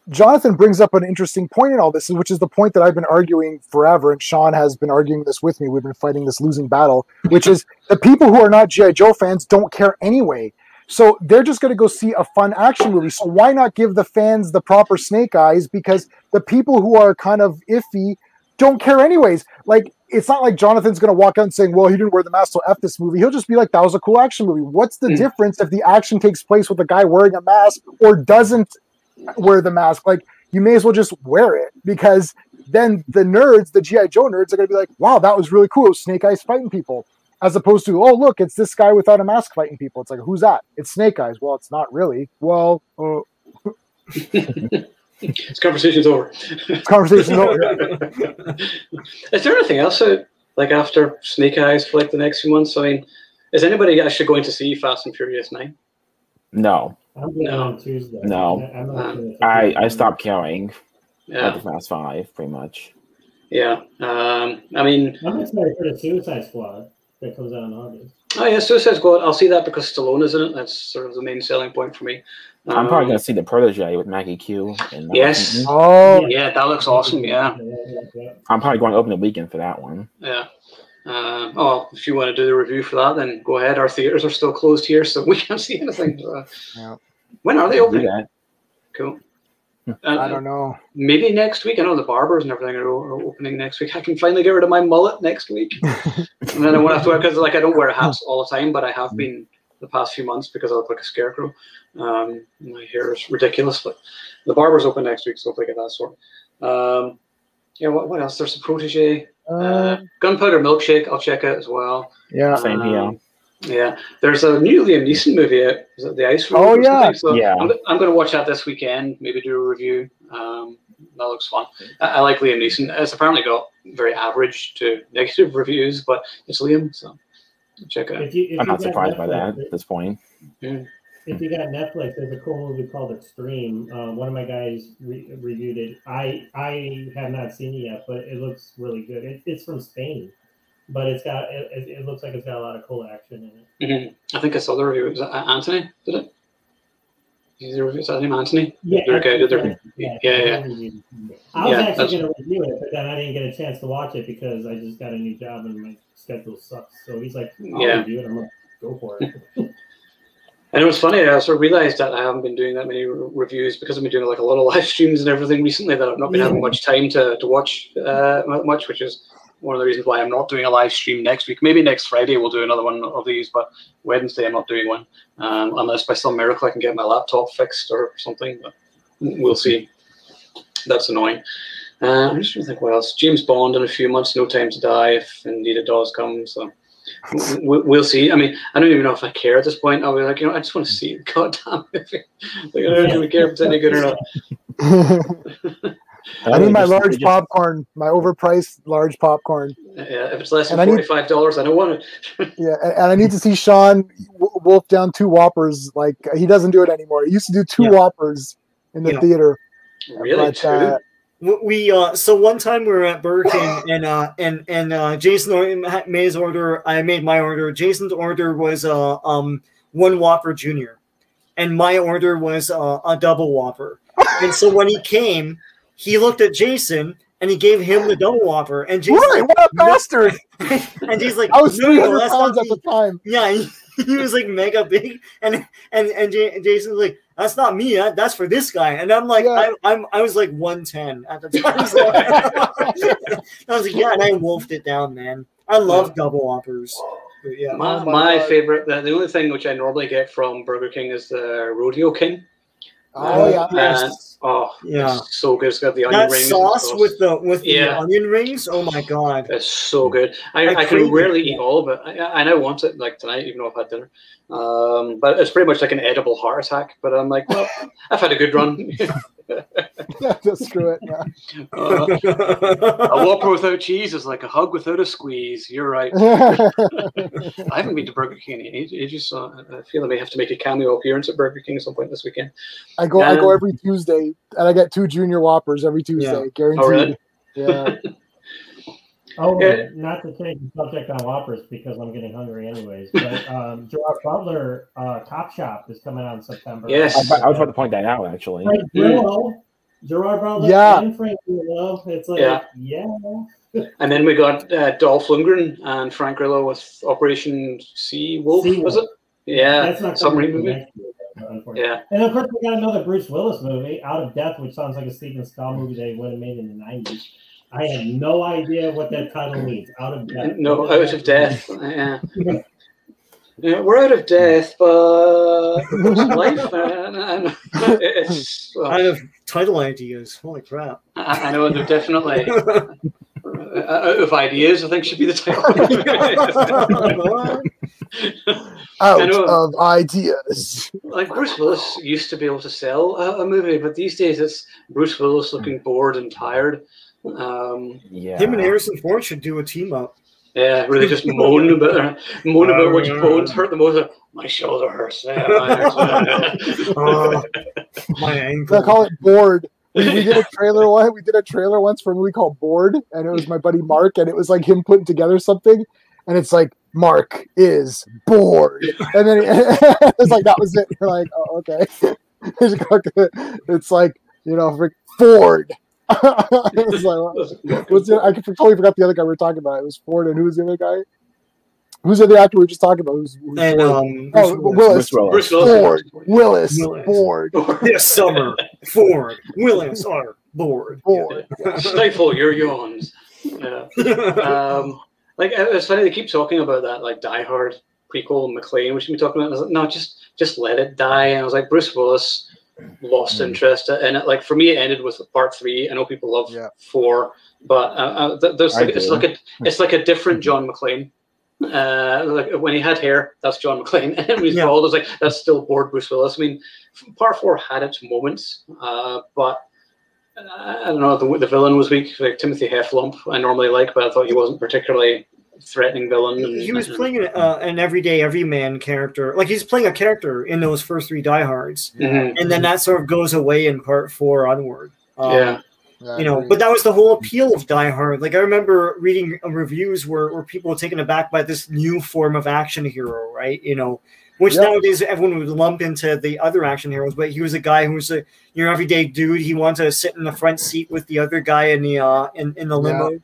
Jonathan brings up an interesting point in all this, which is the point that I've been arguing forever, and Sean has been arguing this with me. We've been fighting this losing battle, which is the people who are not G.I. Joe fans don't care anyway. So they're just going to go see a fun action movie. So why not give the fans the proper Snake Eyes? Because the people who are kind of iffy don't care anyways. Like, it's not like Jonathan's going to walk out and saying, well, he didn't wear the mask, so F this movie. He'll just be like, that was a cool action movie. What's the difference if the action takes place with a guy wearing a mask or doesn't wear the mask? Like, you may as well just wear it, because then the nerds, the G.I. Joe nerds, are going to be like, wow, that was really cool. Snake Eyes fighting people. As opposed to, oh, look, it's this guy without a mask fighting people. It's like, who's that? It's Snake Eyes. Well, it's not really. Well, this conversation's over. Conversation's over. Is there anything else like after Snake Eyes for like the next few months? I mean, is anybody actually going to see Fast and Furious 9? No, I'm going No. on Tuesday. No. I'm not gonna take I it. stopped caring Yeah, at the Fast Five, pretty much. yeah. I mean, I'm excited for the Suicide Squad that comes out in August. oh yeah, Suicide Squad. I'll see that because Stallone is in it. That's sort of the main selling point for me. I'm probably gonna see The Protege with Maggie Q and Yes. Keaton. Oh, Yeah, that looks awesome. Yeah, I'm probably going to open the weekend for that one. yeah. Oh, if you want to do the review for that, then go ahead. Our theaters are still closed here, so we can't see anything. yeah. When are they Do opening? that. Cool. I don't know. Maybe next week. I know the barbers and everything are opening next week. I can finally get rid of my mullet next week, and then I won't have to wear, because like I don't wear hats all the time, but I have been the past few months because I look like a scarecrow. My hair is ridiculous, but the barber's open next week, so hopefully I get that sorted. Yeah, what else? There's the Protege, Gunpowder Milkshake. I'll check out as well. Yeah. Same here. Yeah, there's a new Liam Neeson movie out. Is it The Ice Road? Oh, or yeah. something? So Yeah. I'm going to watch that this weekend. Maybe do a review. That looks fun. I like Liam Neeson. It's apparently got very average to negative reviews, but it's Liam, so check it out. If I'm you not got surprised by Netflix, that at this point. If you got Netflix, there's a cool movie called Extreme. One of my guys reviewed it. I have not seen it yet, but it looks really good. It's from Spain, but it looks like it's got a lot of cool action in it. I think I saw the review. Was that Anthony? Did it? Is that name Anthony? Yeah, The guy did the- yeah. yeah. I was Yeah, actually going to review it, but then I didn't get a chance to watch it because I just got a new job and my schedule sucks. So he's like, I'll Yeah. review it. I'm like, go for it. And it was funny. I sort of realized that I haven't been doing that many reviews because I've been doing like a lot of live streams and everything recently. That I've not been having much time to watch much, which is one of the reasons why I'm not doing a live stream next week. Maybe next Friday we'll do another one of these, but Wednesday I'm not doing one unless by some miracle I can get my laptop fixed or something. But we'll see. That's annoying. I'm just trying to think what else. James Bond in a few months. No Time to Die if indeed it does come. So. We'll see. I mean, I don't even know if I care at this point. I'll be like, I just want to see the goddamn movie. Like, I don't really care if it's any good or not. I need my large popcorn, my overpriced large popcorn. Yeah, if it's less than And I need- $45, I don't want it. Yeah, and I need to see Sean wolf down 2 Whoppers. Like, he doesn't do it anymore. He used to do 2 Whoppers in the theater. Really? But, We so one time we were at Burger King and Jason made his order. I made my order. Jason's order was 1 Whopper Junior, and my order was a double Whopper. And so when he came, he looked at Jason and he gave him the double Whopper. And Jason, Right, what a bastard! and he's like, I was no, 300 that's pounds not at the time. Yeah, he was like mega big, and Jason's like, that's not me. That's for this guy. And I'm like, Yeah. I was like 110 at the time. So I was like, yeah, and I wolfed it down, man. I love double Whoppers. But yeah, My favorite, the only thing which I normally get from Burger King is the Rodeo King. Oh, yeah. Yeah. It's so good. It's got the onion that rings. sauce and with the Yeah. onion rings. Oh my god. It's so good. I crave can it. rarely eat all of it. I now want it like tonight, even though I've had dinner. But it's pretty much like an edible heart attack. But I'm like, well, I've had a good run. Just screw it. Yeah. A Whopper without cheese is like a hug without a squeeze. You're right. I haven't been to Burger King in ages, so I feel I may have to make a cameo appearance at Burger King at some point this weekend. I go every Tuesday, and I get 2 Junior Whoppers every Tuesday, guaranteed. Oh, really? Yeah. Not to change the subject on Whoppers because I'm getting hungry anyways, but Gerard Butler Cop Shop is coming out in September. Yes. I was about to point that out, actually. Frank Grillo, Gerard Butler and Frank Grillo. It's like, And then we got Dolph Lundgren and Frank Grillo with Operation Sea Wolf, was it? Yeah, That's not submarine movie. Yeah. And of course, we got another Bruce Willis movie, Out of Death, which sounds like a Steven Seagal movie they would have made in the 90s. I have no idea what that title means. Out of Death. No, Out of Death. Yeah. Yeah, we're out of death, but life. It's Out of title ideas. Holy crap! I know they're definitely out of ideas. I think should be the title. Out of ideas. Like Bruce Willis used to be able to sell a movie, but these days it's Bruce Willis looking bored and tired. Yeah. Him and Harrison Ford should do a team up. Yeah, really just moan about which bones hurt the most. My shoulder hurts. Yeah, mine hurts. My ankle. I call it Bored. We did a trailer one. We did a trailer once for a movie called Bored, and it was my buddy Mark, and it was like him putting together something, and it's like Mark is bored, and then it's like that was it. You're like, oh, okay. It's like, you know, Ford. It was like, I totally forgot the other guy we were talking about. It was Ford, and who was the other guy? Who's the other actor we were just talking about? Who's Willis. Bruce Ford. Willis. Ford. This summer, Ford, Willis are bored. Stifle your yawns. Yeah. Like, it's funny, they keep talking about that, like, Die Hard prequel, McClane, we should be talking about. And I was like, no, just let it die. And I was like, Bruce Willis lost interest in it. Like, for me, it ended with part 3. I know people love 4, but it's like a different John McClane. Like when he had hair, that's John McClane, and when he's bald, I was like, that's still bored Bruce Willis. I mean, part 4 had its moments, but I don't know, the villain was weak. Like Timothy Hefflump, I normally like, but I thought he wasn't particularly threatening villain. He was playing an everyday, everyman character. Like, he's playing a character in those first 3 Die Hards, and then that sort of goes away in part 4 onward. You know, but that was the whole appeal of Die Hard. Like, I remember reading reviews where people were taken aback by this new form of action hero, right? You know, which nowadays everyone would lump into the other action heroes, but he was a guy who was your everyday dude. He wanted to sit in the front seat with the other guy in the in the limo,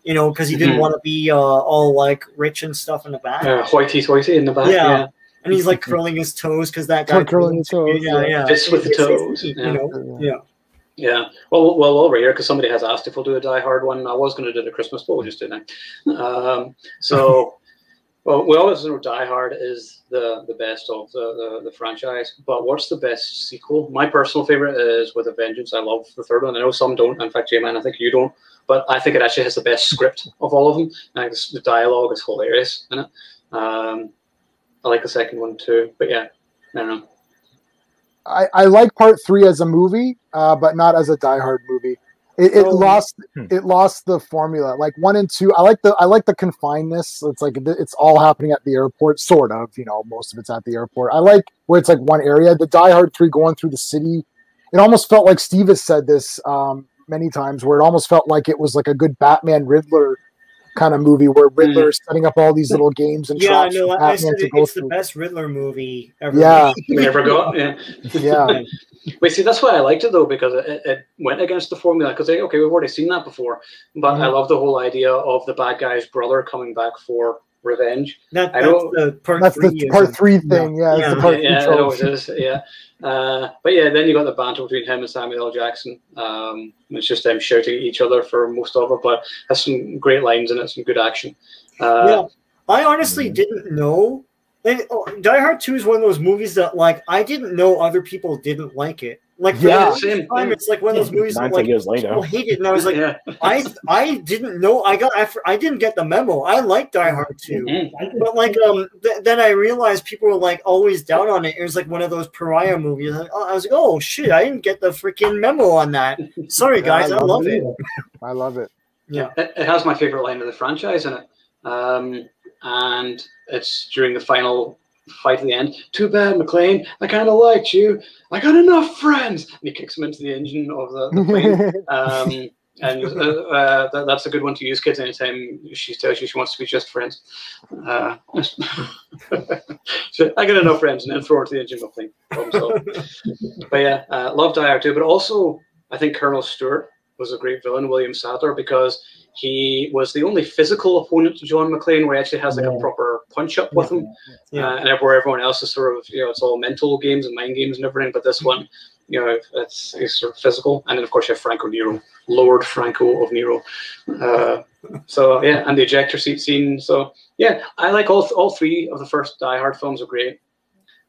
you know, because he didn't want to be all like rich and stuff in the back. Hoity-toity in the back. Yeah. And he's like curling his toes because that guy curling his toes. Just with the toes. You know, Yeah. Well, while we're here, because somebody has asked if we'll do a Die Hard one. I was going to do the Christmas, but we'll just do it now. Well, we always know Die Hard is the best of the franchise, but what's the best sequel? My personal favorite is With a Vengeance. I love the third one. I know some don't. In fact, J-Man, I think you don't. But I think it actually has the best script of all of them. Like, the dialogue is hilarious in it. I like the second one too. But yeah, I don't know. I like part 3 as a movie, but not as a Die Hard movie. It lost the formula. Like 1 and 2, I like the confinedness. It's like it's all happening at the airport, sort of. You know, most of it's at the airport. I like where it's like one area. The Die Hard 3 going through the city, it almost felt like Steve has said this many times, where it almost felt like it was like a good Batman Riddler kind of movie, where Riddler is setting up all these little games and traps for Batman to go it's through. The best Riddler movie ever. Yeah, we ever got. Yeah. Wait, see, that's why I liked it though, because it went against the formula. Because okay, we've already seen that before, but I love the whole idea of the bad guy's brother coming back for revenge. That's the part 3 thing. Yeah, it's the part 3 it always is. Yeah. But yeah, then you got the banter between him and Samuel L. Jackson. It's just them shouting at each other for most of it, but has some great lines in it, some good action. I honestly didn't know. Die Hard 2 is one of those movies that, like, I didn't know other people didn't like it. Like, it's like one of those movies that, like, years later, people hate it, and I was like, I didn't know. I didn't get the memo. I like Die Hard 2, but like, then I realized people were like always down on it. It was like one of those pariah movies. I was like, oh shit, I didn't get the freaking memo on that. Sorry guys, I love it. I love it. Yeah, it has my favorite line of the franchise in it, and it's during the final fight at the end. Too bad, McClane. I kind of liked you. I got enough friends. And he kicks him into the engine of the plane. And that's a good one to use, kids. Anytime she tells you she wants to be just friends. So I got enough friends, and then throw her to the engine of the plane. But yeah, love Die Hard too. But also, I think Colonel Stewart was a great villain, William Sadler, because he was the only physical opponent to John McClane where he actually has like a proper punch-up with him. And where everyone else is sort of, it's all mental games and mind games and everything, but this one, it's sort of physical. And then, of course, you have Franco Nero, Lord Franco of Nero. So, yeah, and the ejector seat scene. So, yeah, I like all 3 of the first Die Hard films are great.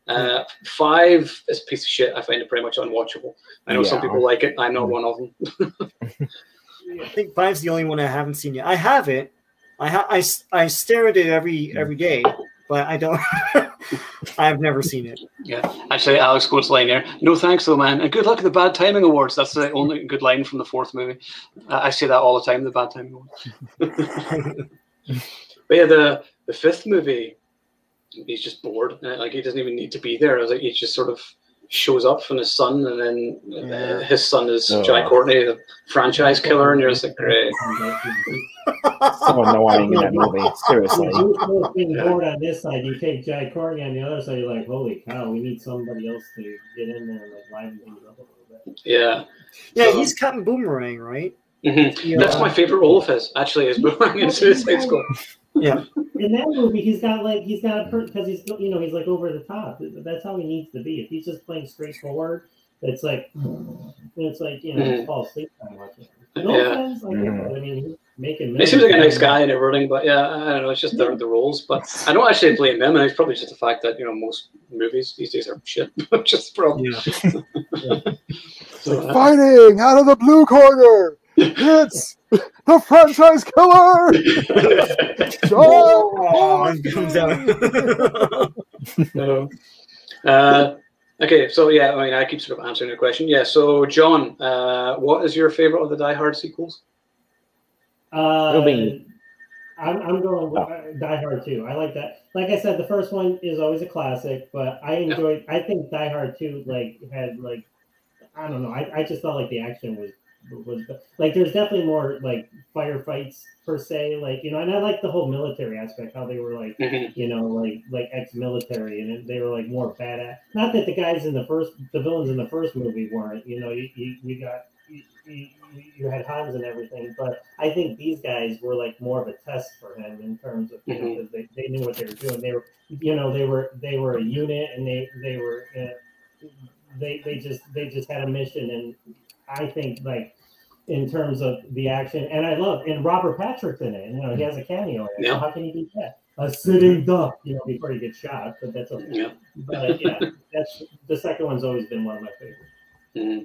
5 is a piece of shit. I find it pretty much unwatchable. I know some people like it. I'm not one of them. I think 5's the only one I haven't seen yet. I have it. I stare at it every day, but I don't. I've never seen it. Yeah, actually, Alex quotes line there. No thanks, though, man, and good luck at the Bad Timing Awards. That's the only good line from the 4th movie. I say that all the time. The Bad Timing Awards. But yeah, the fifth movie, he's just bored. Like he doesn't even need to be there. I was like, he just sort of shows up from his son, and then his son is Jai Courtney, the franchise killer, and you're just like, great. So annoying in that movie. Seriously. Being bored on this side, you take Jai Courtney on the other side. You're like, holy cow, we need somebody else to get in there and like liven things up a little bit. Yeah. Yeah, he's Captain Boomerang, right? Mm-hmm. Yeah. That's my favorite role of his. Actually, is Boomerang in Suicide Squad. Yeah. In that movie, he's got because he's he's like over the top. That's how he needs to be. If he's just playing straightforward, it's like fall asleep time watching. No offense, I mean, he's making. He seems like a nice guy and everything, but yeah, I don't know. It's just the roles. But I don't actually blame him, and it's probably just the fact that most movies these days are shit. Just from fighting out of the blue corner. It's the franchise killer. Okay, so yeah, I mean, I keep sort of answering the question. Yeah, so John, what is your favorite of the Die Hard sequels? I'm going with Die Hard 2. I like that. Like I said, the first one is always a classic, but I enjoyed. I think Die Hard 2 had I don't know. I just felt like the action was like there's definitely more like firefights per se, and I like the whole military aspect, how they were like like ex-military, and they were like more badass. Not that the villains in the first movie weren't. You had Hans and everything, but I think these guys were like more of a test for him in terms of because they knew what they were doing. They were they were a unit, and they were they just had a mission, and I think in terms of the action, and Robert Patrick's in it. He has a cameo in it. So how can he beat that? A sitting duck, before he gets shot, but that's okay. Yeah. But that's the second one's always been one of my favorites. Mm-hmm.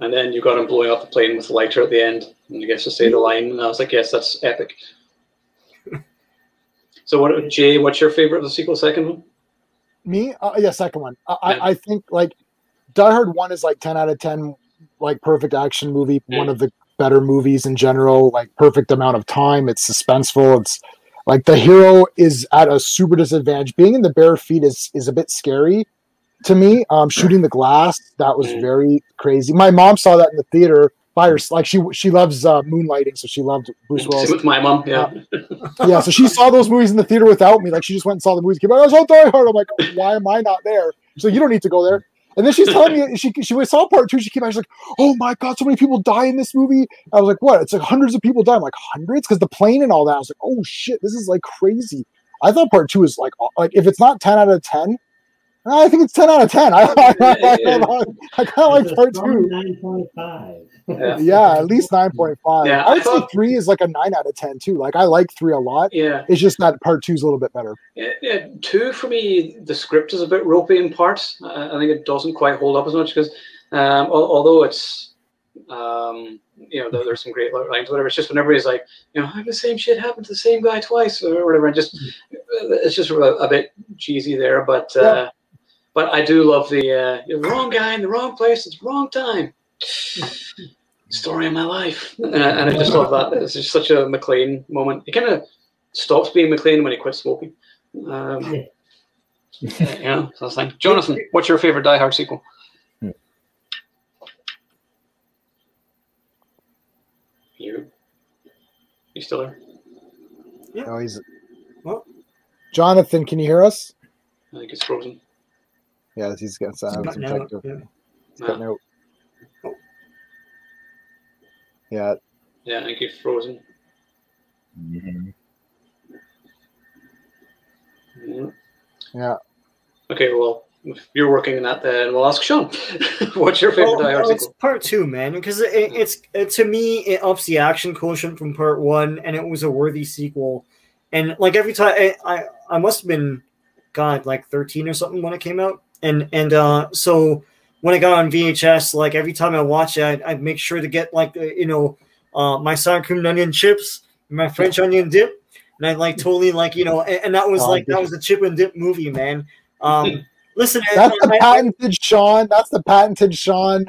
And then you got him blowing up the plane with the lighter at the end, and he gets to say the line, and I was like, yes, that's epic. So Jay, what's your favorite of the sequel, second one? Me? Second one. I think Die Hard 1 is 10 out of 10, perfect action movie, one of the better movies in general, perfect amount of time. It's suspenseful. It's the hero is at a super disadvantage. Being in the bare feet is a bit scary to me. Shooting the glass, that was very crazy. My mom saw that in the theater by her. She loves moonlighting, so she loved Bruce Willis. With my mom, yeah. So she saw those movies in the theater without me. She just went and saw the movies. Came out, I saw Die Hard. I'm like, why am I not there? So you don't need to go there. And then she's telling me she saw part 2. She came out. She's like, "Oh my god, so many people die in this movie." I was like, "What? It's hundreds of people die." I'm like, "Hundreds?" Because the plane and all that. I was like, "Oh shit, this is crazy." I thought part 2 is if it's not 10 out of 10, I think it's 10 out of 10. I kind of like part 2. 9.5. Yeah, at least 9.5. Yeah, I would say 3 is a 9 out of 10 too. I like 3 a lot. Yeah, it's just that part 2 is a little bit better. Yeah, 2 for me, the script is a bit ropey in parts. I think it doesn't quite hold up as much because although it's there's some great lines, whatever. It's just whenever he's like, the same shit happened to the same guy twice or whatever. It's just a bit cheesy there, but I do love the wrong guy in the wrong place at the wrong time. Story of my life, and I just love that. It's just such a McClane moment. He kind of stops being McClane when he quits smoking. So that's like, Jonathan, what's your favorite Die Hard sequel? You still there? Yeah. No, he's. Well, Jonathan, can you hear us? I think it's frozen. Yeah, he's got some technical. He's cutting out. Yeah. Yeah, I think he's frozen. Yeah. Okay, well, if you're working on that, then we'll ask Sean. What's your favorite Die Hard sequel? It's part 2, man, because it's to me it ups the action quotient from part 1, and it was a worthy sequel. And every time I must have been 13 or something when it came out, and so. When I got on VHS, every time I watch it, I'd make sure to get my sour cream and onion chips, my French onion dip, and I totally and that was that was the chip and dip movie, man. Listen, that's the patented Sean. That's the patented Sean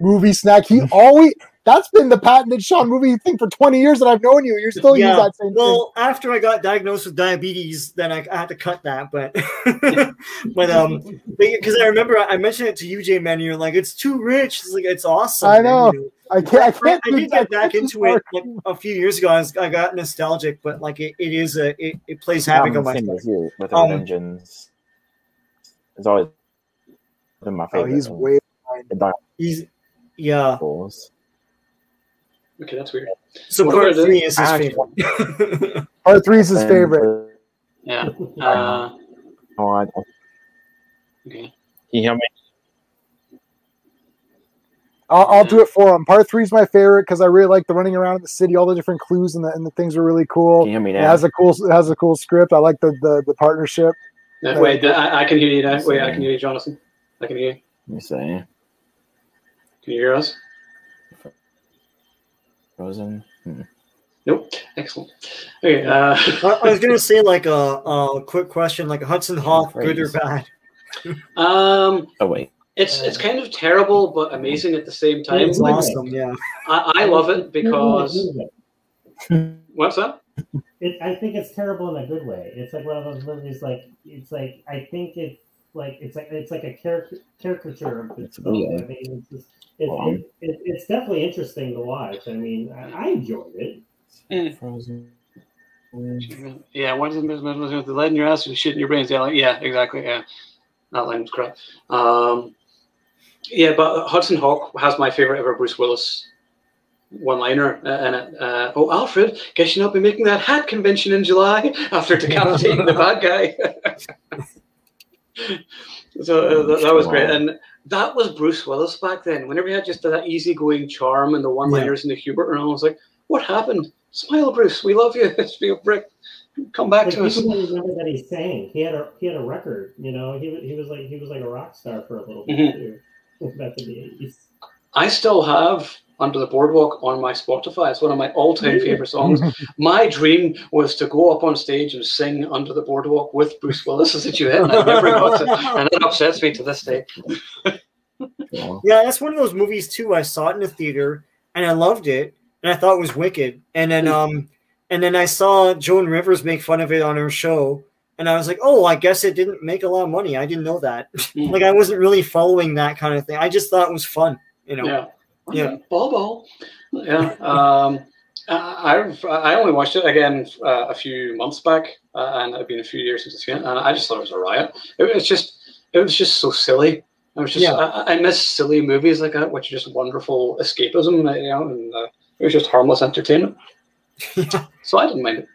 movie snack. He always That's been the patented Sean movie thing for 20 years that I've known you. You're still using that same thing. Well, after I got diagnosed with diabetes, then I had to cut that. But because I remember I mentioned it to you, J-Man, and you're like, it's too rich. It's like, it's awesome. I know. I did get back into it like a few years ago. I got nostalgic, but like it plays havoc on my same stomach. as you with Vengeance. It's always been my favorite. Oh, he's way behind. He's yeah. Okay, that's weird. So part 3 is his favorite. Part 3 is his favorite. Yeah. Okay. Okay. Can you hear me? I'll do it for him. Part 3 is my favorite because I really like the running around in the city. All the different clues and the things are really cool. Can you hear me now? It has a cool script. I like the partnership. Wait, I can hear you now. Wait, I can hear you, Jonathan. I can hear you. Let me see. Can you hear us? Frozen. Nope. Excellent. Okay. I was gonna say like a quick question, like Hudson Hawk, good or bad? Oh wait. It's kind of terrible but amazing at the same time. It's awesome, yeah. I love it because what's that? I think it's terrible in a good way. It's like one of those movies. Like it's like I think it's like a caricature of itself. I mean, it's definitely interesting to watch. I mean, I enjoyed it. Frozen. Yeah, what is it? The lead in your ass and shit in your brains. Yeah, exactly. Yeah, that line was crap. Yeah, but Hudson Hawk has my favorite ever Bruce Willis one-liner in it. Oh, Alfred, guess you'll not be making that hat convention in July after decapitating the bad guy. So that was great, and that was Bruce Willis back then. Whenever he had just that easygoing charm and the one-liners and the humor, and I was like, "What happened? Smile, Bruce. We love you. Be a brick. Come back to us." People don't remember that he sang. He had a record. You know, he was like a rock star for a little bit too. Back in the 80s. I still have Under the Boardwalk on my Spotify. It's one of my all-time favorite songs. My dream was to go up on stage and sing Under the Boardwalk with Bruce Willis as a duet, and I never got to, and it upsets me to this day. Yeah, that's one of those movies too. I saw it in the theater and I loved it, and I thought it was wicked. And then I saw Joan Rivers make fun of it on her show. And I was like, oh, I guess it didn't make a lot of money. I didn't know that. Like, I wasn't really following that kind of thing. I just thought it was fun, you know. Yeah. Ball. Yeah. I only watched it again a few months back, and it's been a few years since I've seen it, and I just thought it was a riot. It was just so silly. I was just I miss silly movies like that, which are just wonderful escapism, you know, and it was just harmless entertainment. So I didn't mind it.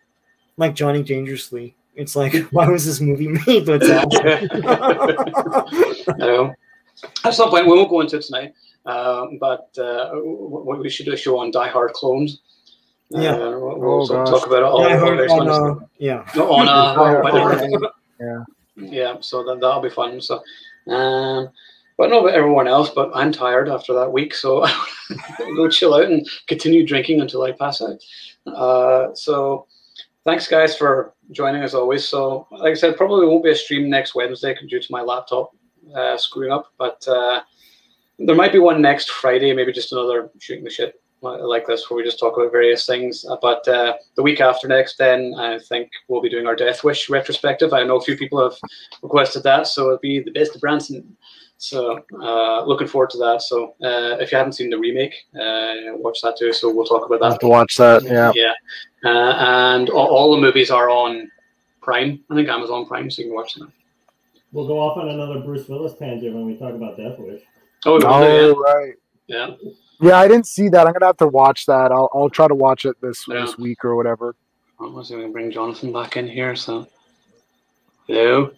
Like Johnny Dangerously. It's like, why was this movie made? But I know. At some point, we won't go into it tonight, but we should do a show on Die Hard clones. We'll talk about it all. Yeah, so that'll be fun. So, but not about everyone else, but I'm tired after that week, so I'll go chill out and continue drinking until I pass out. So thanks, guys, for joining as always. So, like I said, probably won't be a stream next Wednesday due to my laptop screwing up, but there might be one next Friday, maybe just another shooting the shit like this where we just talk about various things. But the week after next, then I think we'll be doing our Death Wish retrospective. I know a few people have requested that, so it'll be the best of Branson. So looking forward to that. So if you haven't seen the remake, watch that too. So we'll talk about that. I have to watch that. Yeah. And all the movies are on Prime. I think Amazon Prime, so you can watch them. We'll go off on another Bruce Willis tangent when we talk about Death Wish. Right. Yeah. Yeah, I didn't see that. I'm gonna have to watch that. I'll try to watch it this week or whatever. I'm going to bring Jonathan back in here. So, hello.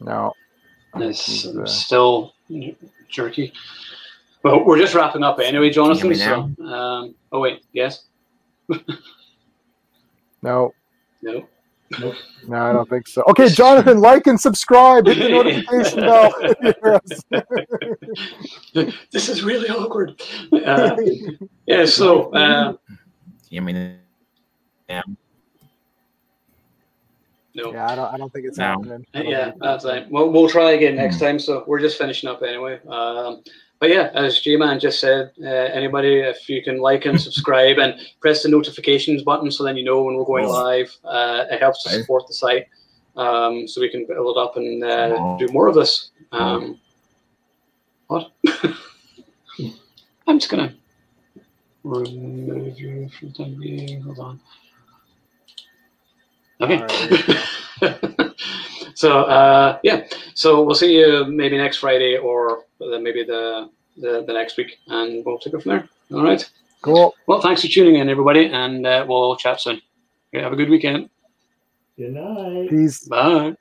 No. It's still jerky. Well, we're just wrapping up anyway, Jonathan. So, oh wait, yes. No. No. Nope. No, I don't think so. Okay, Jonathan, like and subscribe. Hit the notification bell. This is really awkward. Yeah, so. You mean? Yeah. No. Yeah, I don't think it's happening. Yeah, that's right. We'll try again next time. So we're just finishing up anyway. But yeah, as J-Man just said, anybody, if you can like and subscribe and press the notifications button so then you know when we're going live, it helps to support the site so we can build up and do more of this. What? I'm just going to remove you for the time being. Hold on. Okay. So yeah, so we'll see you maybe next Friday or maybe the next week, and we'll take it from there. All right. Cool. Well, thanks for tuning in, everybody, and we'll chat soon. Okay, have a good weekend. Good night. Peace. Bye.